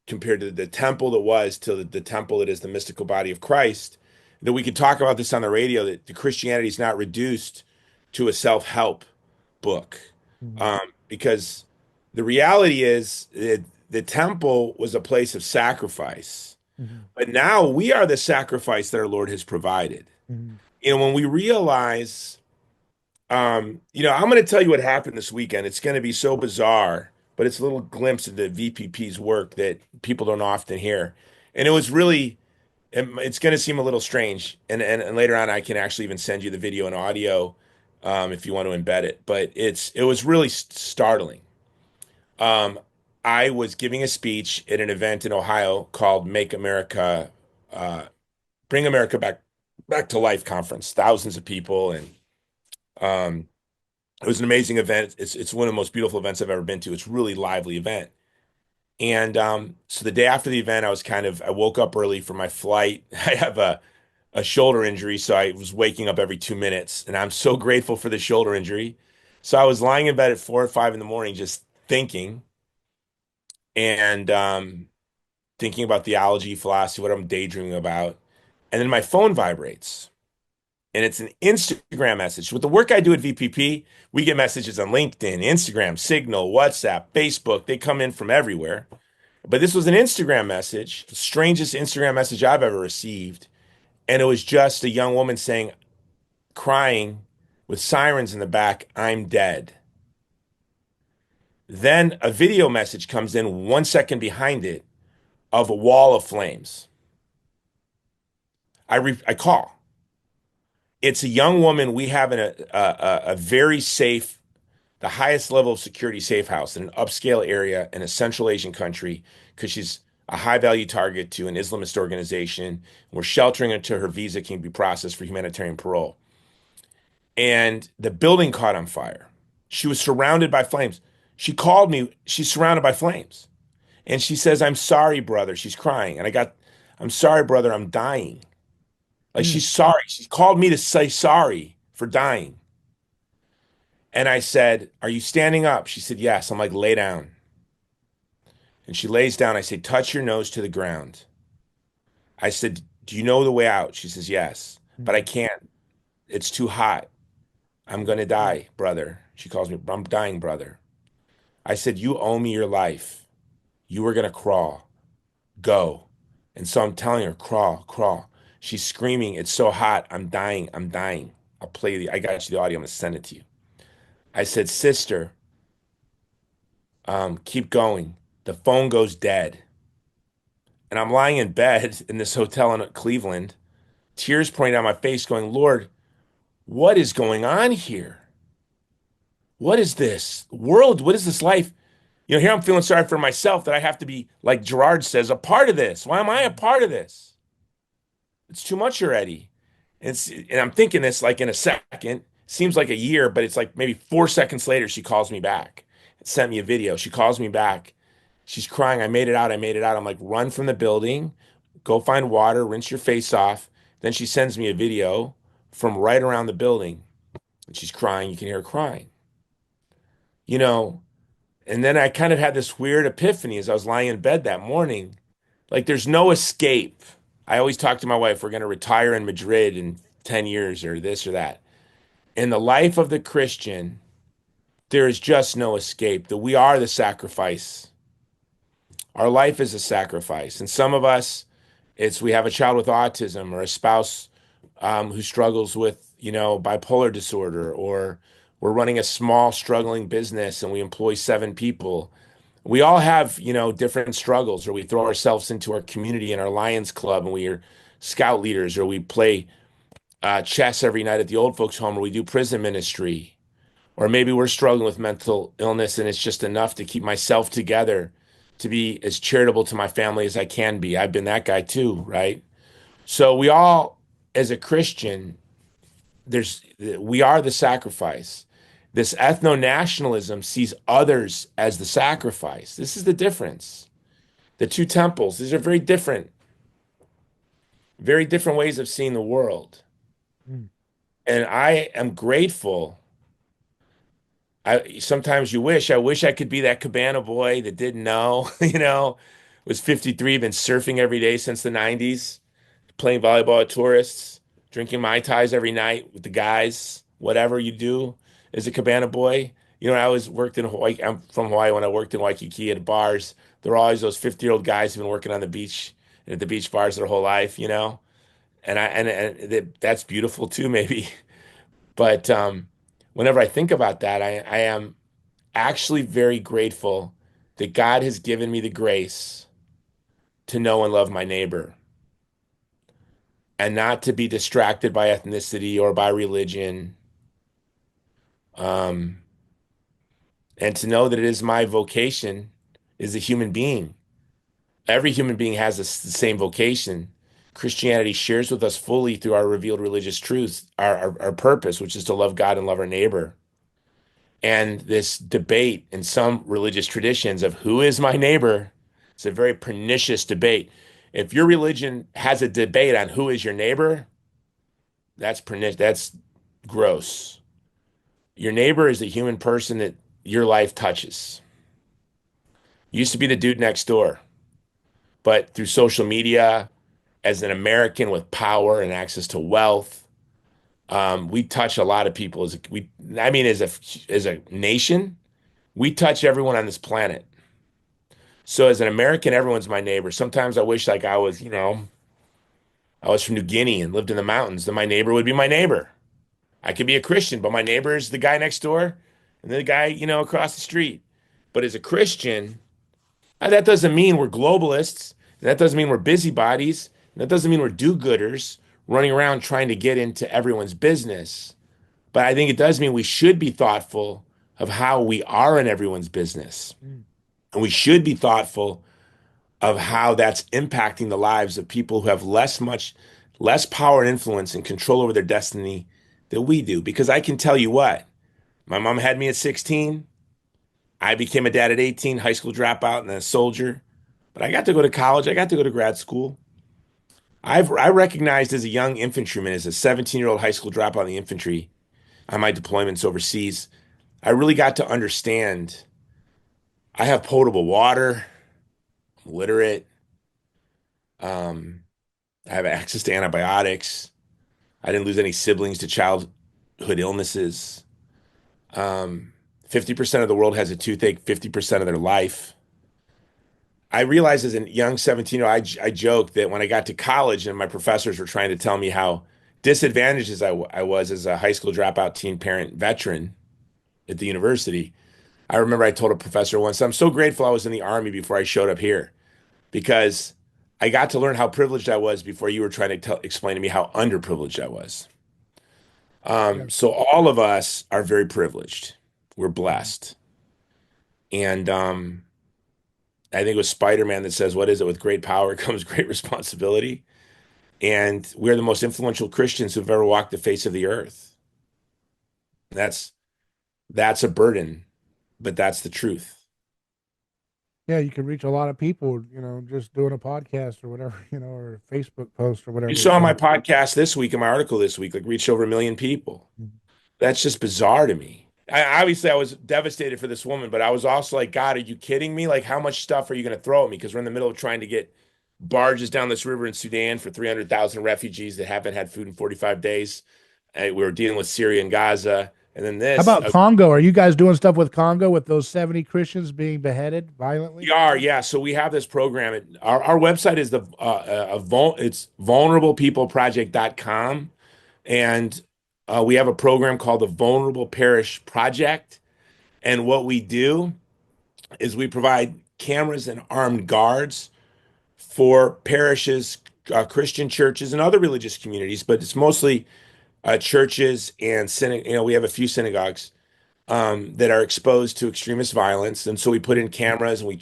compared to the temple that was to the temple that is the mystical body of Christ, that we could talk about this on the radio, that the Christianity is not reduced to a self-help book, Mhm, because the reality is that the temple was a place of sacrifice, mhm, but now we are the sacrifice that our Lord has provided. mhm, When we realize, I'm going to tell you what happened this weekend. It's going to be so bizarre, but it's a little glimpse of the VPP's work that people don't often hear. And it was really, it's going to seem a little strange. And later on, I can actually even send you the video and audio, if you want to embed it. But it was really startling. Um, I was giving a speech at an event in Ohio called Make America, uh, Bring America Back to Life conference. Thousands of people, and um, it was an amazing event. It's one of the most beautiful events I've ever been to. It's a really lively event. And so the day after the event, I woke up early for my flight. I have a shoulder injury, so I was waking up every 2 minutes, and I'm so grateful for the shoulder injury. So I was lying in bed at 4 or 5 in the morning, just thinking, and thinking about theology, philosophy, what I'm daydreaming about. And then my phone vibrates. and it's an Instagram message. With the work I do at VPP, we get messages on LinkedIn, Instagram, Signal, WhatsApp, Facebook. They come in from everywhere. But this was an Instagram message, the strangest Instagram message I've ever received. And it was just a young woman saying, crying with sirens in the back, "I'm dead." Then a video message comes in 1 second behind it of a wall of flames. I call. It's a young woman we have in a very safe, the highest level of security safe house in an upscale area in a Central Asian country because she's a high value target to an Islamist organization. We're sheltering her until her visa can be processed for humanitarian parole. And the building caught on fire. She was surrounded by flames. She called me. She's surrounded by flames. And she says, "I'm sorry, brother." She's crying. "I'm sorry, brother. I'm dying." Like Mm. she's sorry. She called me to say sorry for dying. And I said, "Are you standing up?" She said, "Yes." I'm like, "Lay down." And she lays down. I say, "Touch your nose to the ground." I said, "Do you know the way out?" She says, "Yes." "But I Mm. can't. It's too hot. I'm going to Mm. die, brother." She calls me, "I'm dying, brother." I said, "You owe me your life. You were going to crawl. Go." And so I'm telling her, "Crawl, crawl." She's screaming, "It's so hot. I'm dying. I'm dying." I got you the audio. I'm going to send it to you. I said, "Sister, keep going." The phone goes dead. And I'm lying in bed in this hotel in Cleveland, tears pouring down my face, going, "Lord, what is going on here? What is this world? What is this life?" Here I'm feeling sorry for myself that I have to be, like Gerard says, a part of this. Why am I a part of this? It's too much already. And I'm thinking this like in a second. Seems like a year, but it's like maybe 4 seconds later, she calls me back. Sent me a video. She calls me back. She's crying. "I made it out. I made it out." I'm like, "Run from the building, go find water, rinse your face off." Then she sends me a video from right around the building, and she's crying. You can hear her crying. You know, and then I kind of had this weird epiphany as I was lying in bed that morning. Like, there's no escape. I always talk to my wife, we're going to retire in Madrid in 10 years or this or that. In the life of the Christian, there is just no escape. That we are the sacrifice. Our life is a sacrifice. And some of us, it's we have a child with autism or a spouse who struggles with, bipolar disorder, or we're running a small, struggling business and we employ 7 people. We all have, different struggles, or we throw ourselves into our community and our Lions Club and we are scout leaders, or we play chess every night at the old folks home, or we do prison ministry, or maybe we're struggling with mental illness and it's just enough to keep myself together to be as charitable to my family as I can be. I've been that guy too, right? So we all, as a Christian, we are the sacrifice. This ethno-nationalism sees others as the sacrifice. This is the difference. The two temples, these are very different ways of seeing the world. Mm. And I am grateful. Sometimes I wish I could be that cabana boy that didn't know, was 53, been surfing every day since the 90s, playing volleyball at tourists, drinking Mai Tais every night with the guys, whatever you do as a cabana boy. I was worked in Hawaii. I'm from Hawaii. When I worked in Waikiki at bars, there were always those 50-year-old guys who've been working on the beach and at the beach bars their whole life. And that's beautiful too, maybe. But whenever I think about that, I am actually very grateful that God has given me the grace to know and love my neighbor and not to be distracted by ethnicity or by religion. Um, and to know that it is my vocation as a human being. Every human being has the same vocation. Christianity shares with us fully through our revealed religious truths, our purpose, which is to love God and love our neighbor. And this debate in some religious traditions of who is my neighbor, it's a very pernicious debate. If your religion has a debate on who is your neighbor, that's pernicious. That's gross. Your neighbor is the human person that your life touches. Used to be the dude next door, but through social media, as an American with power and access to wealth, We touch a lot of people I mean, as a nation, we touch everyone on this planet. So as an American, everyone's my neighbor. Sometimes I wish like I was, I was from New Guinea and lived in the mountains, then my neighbor would be my neighbor. I could be a Christian, but my neighbor is the guy next door and the guy, across the street. But as a Christian, that doesn't mean we're globalists. And that doesn't mean we're busybodies. And that doesn't mean we're do-gooders running around trying to get into everyone's business. But I think it does mean we should be thoughtful of how we are in everyone's business. Mm. And we should be thoughtful of how that's impacting the lives of people who have less power and influence and control over their destiny than we do. Because I can tell you what, my mom had me at 16. I became a dad at 18, high school dropout and then a soldier. But I got to go to college. I got to go to grad school. I recognized as a young infantryman, as a 17-year-old high school dropout in the infantry on my deployments overseas, I really got to understand I have potable water, I'm literate, um, I have access to antibiotics. I didn't lose any siblings to childhood illnesses. Um, 50% of the world has a toothache 50% of their life. I realized as a young 17-year-old, I joked that when I got to college and my professors were trying to tell me how disadvantaged I was as a high school dropout teen parent veteran at the university. I remember I told a professor once, I'm so grateful I was in the army before I showed up here because I got to learn how privileged I was before you were trying to explain to me how underprivileged I was. Yeah. So all of us are very privileged. We're Mhm. blessed. And I think it was Spider-Man that says, what is it? With great power comes great responsibility. And we're the most influential Christians who've ever walked the face of the earth. That's that's a burden, but that's the truth. Yeah, you can reach a lot of people, just doing a podcast or whatever, or a Facebook post or You whatever. saw my So, podcast this week, in my article this week, like reached over 1 million people. That's just bizarre to me. I was devastated for this woman, but I was also like, God, are you kidding me? Like, how much stuff are you going to throw at me? Because we're in the middle of trying to get barges down this river in Sudan for 300,000 refugees that haven't had food in 45 days. We're dealing with Syria and Gaza. And then how this, about Congo? Are you guys doing stuff with Congo with those 70 Christians being beheaded we violently? are, yeah. So we have this program. Our website is it's vulnerablepeopleproject.com. And we have a program called the Vulnerable Parish Project. And what we do is we provide cameras and armed guards for parishes, Christian churches, and other religious communities, but it's mostly churches and we have a few synagogues that are exposed to extremist violence, and so we put in cameras and we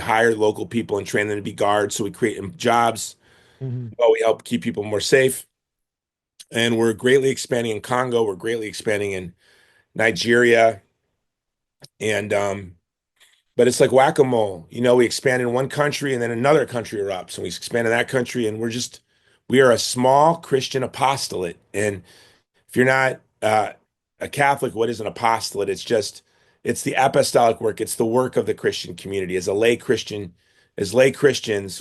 hire local people and train them to be guards. So we create jobs Hmm. while we help keep people more safe. And we're greatly expanding in Congo. We're greatly expanding in Nigeria, and but it's like whack-a-mole. We expand in one country and then another country erupts, and we expand in that country, and we are a small Christian apostolate. And if you're not a Catholic, what is an apostolate? It's the apostolic work. It's the work of the Christian community. As lay Christians,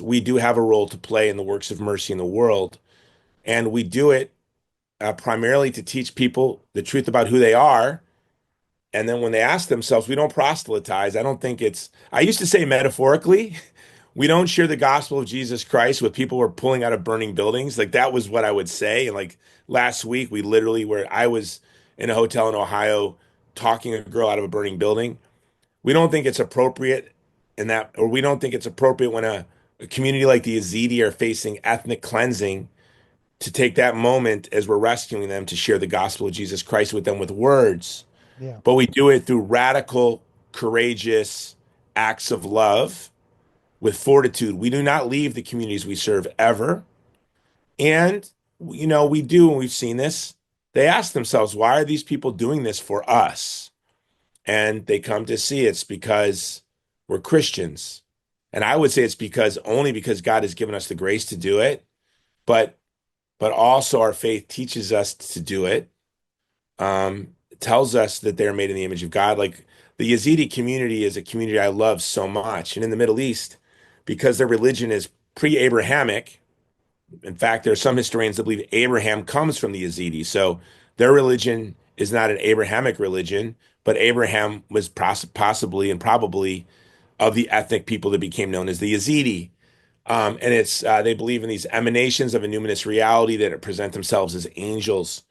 we do have a role to play in the works of mercy in the world, and we do it primarily to teach people the truth about who they are. And then when they ask themselves, we don't proselytize. I used to say metaphorically, we don't share the gospel of Jesus Christ with people who are pulling out of burning buildings. Like that was what I would say. And like last week, where I was in a hotel in Ohio talking a girl out of a burning building. We don't think it's appropriate or we don't think it's appropriate when a community like the Yazidi are facing ethnic cleansing to take that moment as we're rescuing them to share the gospel of Jesus Christ with them with words. Yeah. But we do it through radical, courageous acts of love with fortitude. We do not leave the communities we serve ever. And, we do, and we've seen this. They ask themselves, why are these people doing this for us? And they come to see it's because we're Christians. And I would say it's only because God has given us the grace to do it, but also our faith teaches us to do it. Tells us that they're made in the image of God. Like the Yazidi community is a community I love so much. And in the Middle East, because their religion is pre-Abrahamic, In fact, there are some historians that believe Abraham comes from the Yazidi. So their religion is not an Abrahamic religion, but Abraham was possibly and probably of the ethnic people that became known as the Yazidi. And it's they believe in these emanations of a numinous reality that present themselves as angels.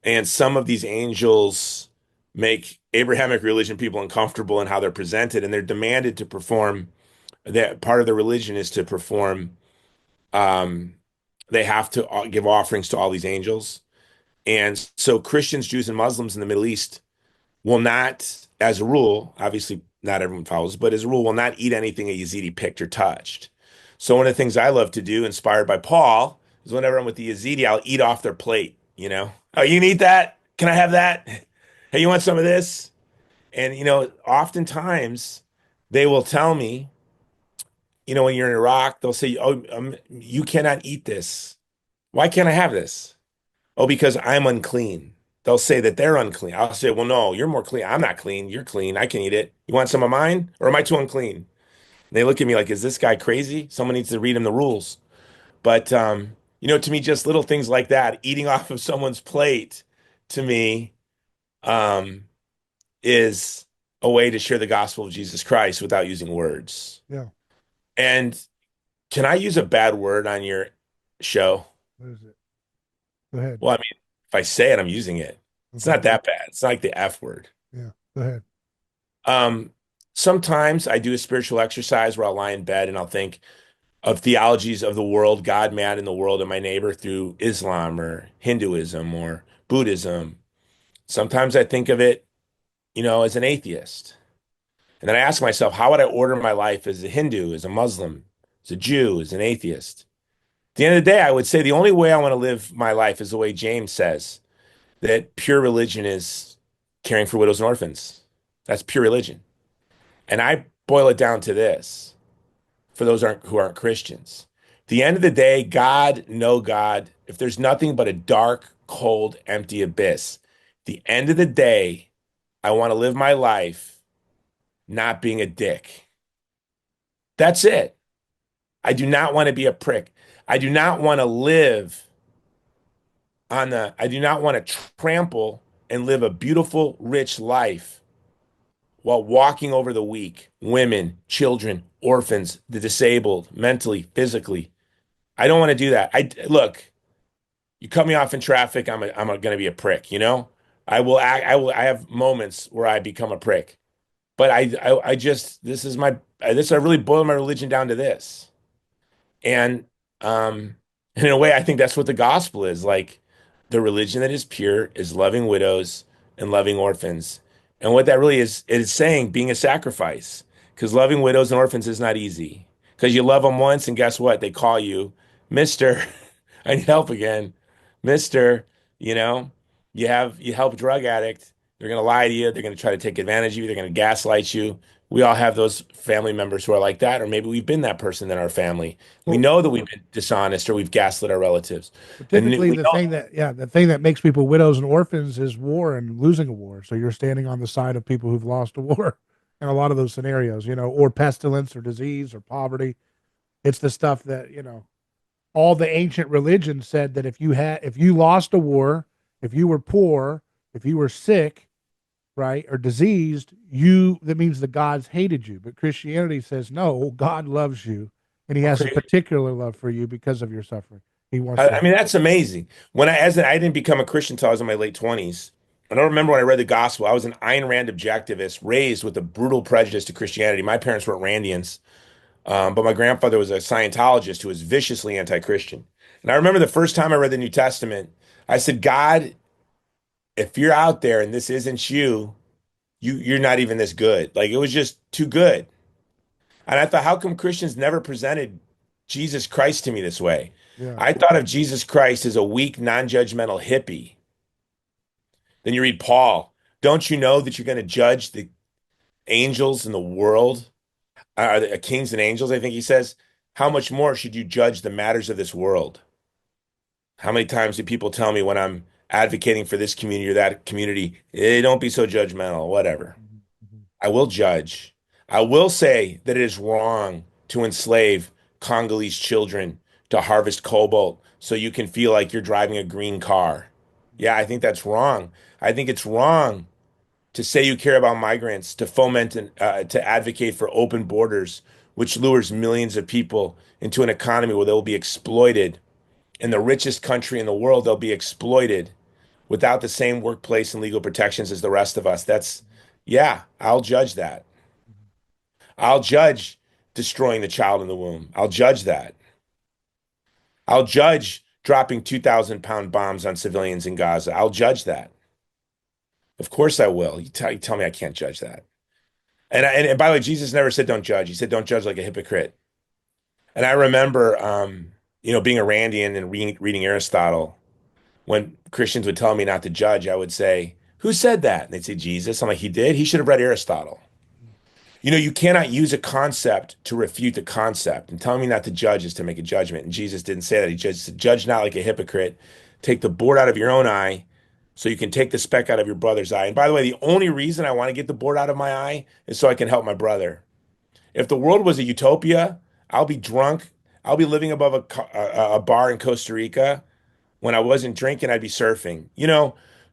And some of these angels make Abrahamic religion people uncomfortable in how they're presented, and they're demanded to perform. That part of the religion is to perform. Um, they have to give offerings to all these angels, and so Christians, Jews, and Muslims in the Middle East will not, as a rule, obviously not everyone follows, but as a rule, will not eat anything a Yazidi picked or touched. So one of the things I love to do, inspired by Paul, is whenever I'm with the Yazidi, I'll eat off their plate. Oh, you can eat that? Can I have that? Hey, you want some of this? And oftentimes they will tell me, when you're in Iraq, they'll say, "Oh, you cannot eat this. Why can't I have this?" "Oh, because I'm unclean." They'll say that they're unclean. I'll say, "Well, no, you're more clean. I'm not clean. You're clean. I can eat it. You want some of mine, or am I too unclean?" And they look at me like, "Is this guy crazy? Someone needs to read him the rules." But to me, just little things like that, eating off of someone's plate, to me, um, is a way to share the gospel of Jesus Christ without using words. Yeah. And can I use a bad word on your show? What is it? Go ahead. Well, I mean, if I say it, I'm using it. It's Okay. not that bad. It's not like the F word. Yeah. Go ahead. Um, Sometimes I do a spiritual exercise where I'll lie in bed and I'll think of theologies of the world, God, man, and the world, and my neighbor through Islam or Hinduism or Buddhism. Sometimes I think of it, as an atheist. And then I ask myself, how would I order my life as a Hindu, as a Muslim, as a Jew, as an atheist? At the end of the day, I would say the only way I want to live my life is the way James says, that pure religion is caring for widows and orphans. That's pure religion. And I boil it down to this for those who aren't Christians. At the end of the day, God, no God, if there's nothing but a dark, cold, empty abyss, at the end of the day, I want to live my life not being a dick. That's it. I do not want to be a prick. I do not want to I do not want to trample and live a beautiful, rich life while walking over the weak, women, children, orphans, the disabled, mentally, physically. I don't want to do that. Look, you cut me off in traffic, I'm going to be a prick, I have moments where I become a prick. But I just, I really boil my religion down to this. And in a way, I think that's what the gospel is. Like, the religion that is pure is loving widows and loving orphans. And what that really is, it is saying being a sacrifice. Because loving widows and orphans is not easy. Because you love them once, and guess what? They call you, Mister, I need help again. Mister, you know, you help a drug addict. They're gonna lie to you. They're gonna try to take advantage of you. They're gonna gaslight you. We all have those family members who are like that, or maybe we've been that person in our family. We Well, know that we've been dishonest or we've gaslit our relatives. but And typically we the know, thing that yeah, the thing that makes people widows and orphans is war and losing a war. So you're standing on the side of people who've lost a war in a lot of those scenarios, or pestilence or disease or poverty. It's the stuff that, all the ancient religions said that if you lost a war, if you were poor, if you were sick, right, or diseased, that means the gods hated you. But Christianity says no, God loves you, and He has a okay, particular love for you because of your suffering. He wants I to. mean, that's amazing. I didn't become a Christian until I was in my late 20s. I don't remember when I read the gospel. I was an Ayn Rand objectivist, raised with a brutal prejudice to Christianity. My parents weren't Randians. But my grandfather was a Scientologist who was viciously anti-Christian. And I remember the first time I read the New Testament, I said, God, if you're out there and this isn't you, you're not even this good. Like, it was just too good. And I thought, how come Christians never presented Jesus Christ to me this way? Yeah. I thought of Jesus Christ as a weak, non-judgmental hippie. Then you read Paul. Don't you know that you're going to judge the angels in the world? Are the kings and angels, I think he says. How much more should you judge the matters of this world? How many times do people tell me when I'm advocating for this community or that community, don't be so judgmental, whatever. Mhm, mhm. I will judge. I will say that it is wrong to enslave Congolese children, to harvest cobalt so you can feel like you're driving a green car. Yeah, I think that's wrong. I think it's wrong to say you care about migrants, to foment and to advocate for open borders, which lures millions of people into an economy where they'll be exploited. In the richest country in the world, they'll be exploited without the same workplace and legal protections as the rest of us. Yeah, I'll judge that. I'll judge destroying the child in the womb. I'll judge that. I'll judge dropping 2,000-pound bombs on civilians in Gaza. I'll judge that. Of course I will. You tell me I can't judge that. And by the way, Jesus never said don't judge. He said don't judge like a hypocrite. And I remember, being a Randian and reading Aristotle. When Christians would tell me not to judge, I would say, "Who said that?" And they'd say, "Jesus." I'm like, "He did. He should have read Aristotle." You cannot use a concept to refute the concept. And telling me not to judge is to make a judgment. And Jesus didn't say that. He just said, "Judge not like a hypocrite. Take the board out of your own eye so you can take the speck out of your brother's eye." And by the way, the only reason I want to get the board out of my eye is so I can help my brother. If the world was a utopia, I'll be drunk. I'll be living above a bar in Costa Rica. When I wasn't drinking, I'd be surfing.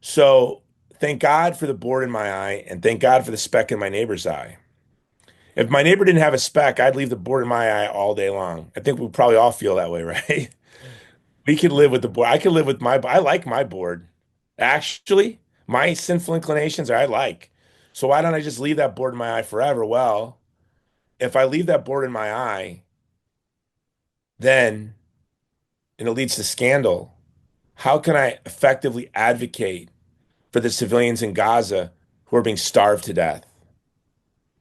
So thank God for the board in my eye and thank God for the speck in my neighbor's eye. If my neighbor didn't have a speck, I'd leave the board in my eye all day long. I think we probably all feel that way, right? We could live with the board. I could live with I like my board. Actually, my sinful inclinations are I like. So why don't I just leave that board in my eye forever? Well, if I leave that board in my eye, then and it leads to scandal. How can I effectively advocate for the civilians in Gaza who are being starved to death?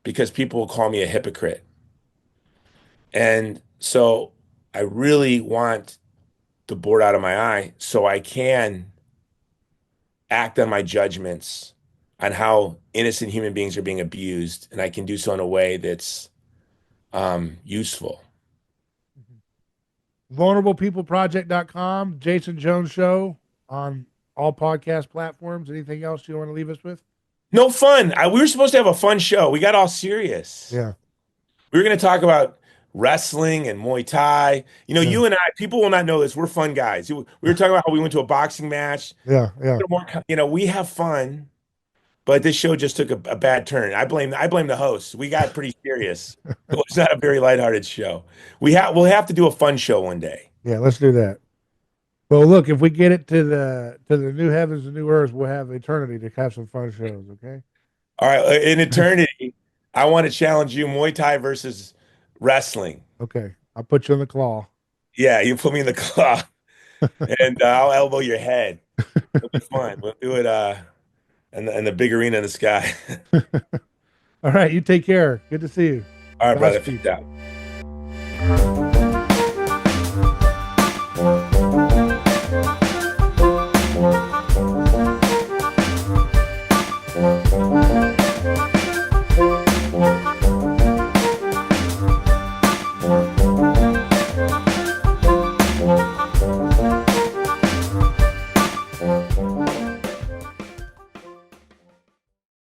Because people will call me a hypocrite. And so I really want the board out of my eye so I can act on my judgments on how innocent human beings are being abused. And I can do so in a way that's useful. vulnerablepeopleproject.com, Jason Jones Show on all podcast platforms. Anything else you want to leave us with? No fun. We were supposed to have a fun show. We got all serious. Yeah. We were going to talk about wrestling and Muay Thai. Yeah. You and I, people will not know this. We're fun guys. We were talking about how we went to a boxing match. Yeah. Yeah. We have fun, but this show just took a bad turn. I blame the host. We got pretty serious. It was not a very lighthearted show. We'll have to do a fun show one day. Yeah. Let's do that. Well, look, if we get it to the new heavens and new earth, we'll have eternity to have some fun shows. Okay. All right. In eternity, I want to challenge you Muay Thai versus wrestling. Okay. I'll put you in the claw. Yeah, you put me in the claw and I'll elbow your head. It'll be fun. We'll do it in the big arena in the sky. All right. You take care. Good to see you. All right, brother. Godspeed. Peace out.